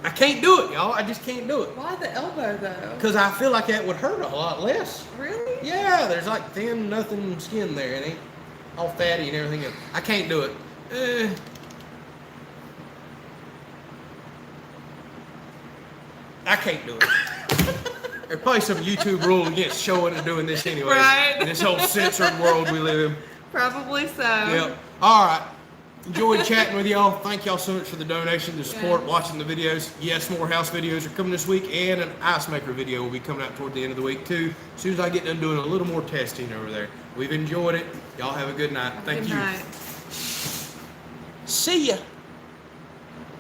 I can't do it, y'all. I just can't do it. Why the elbow though? Because I feel like that would hurt a lot less. Really? Yeah, there's like thin, nothing skin there. It ain't all fatty and everything else. I can't do it. I can't do it. There's probably some YouTube rule against showing and doing this anyway. Right. In this whole censored world we live in. Probably so. Yep. All right. Enjoyed chatting with y'all. Thank y'all so much for the donation, the support, watching the videos. Yes, more house videos are coming this week, and an ice maker video will be coming out toward the end of the week too. As soon as I get done doing a little more testing over there. We've enjoyed it. Y'all have a good night. Thank you. Good night. See ya.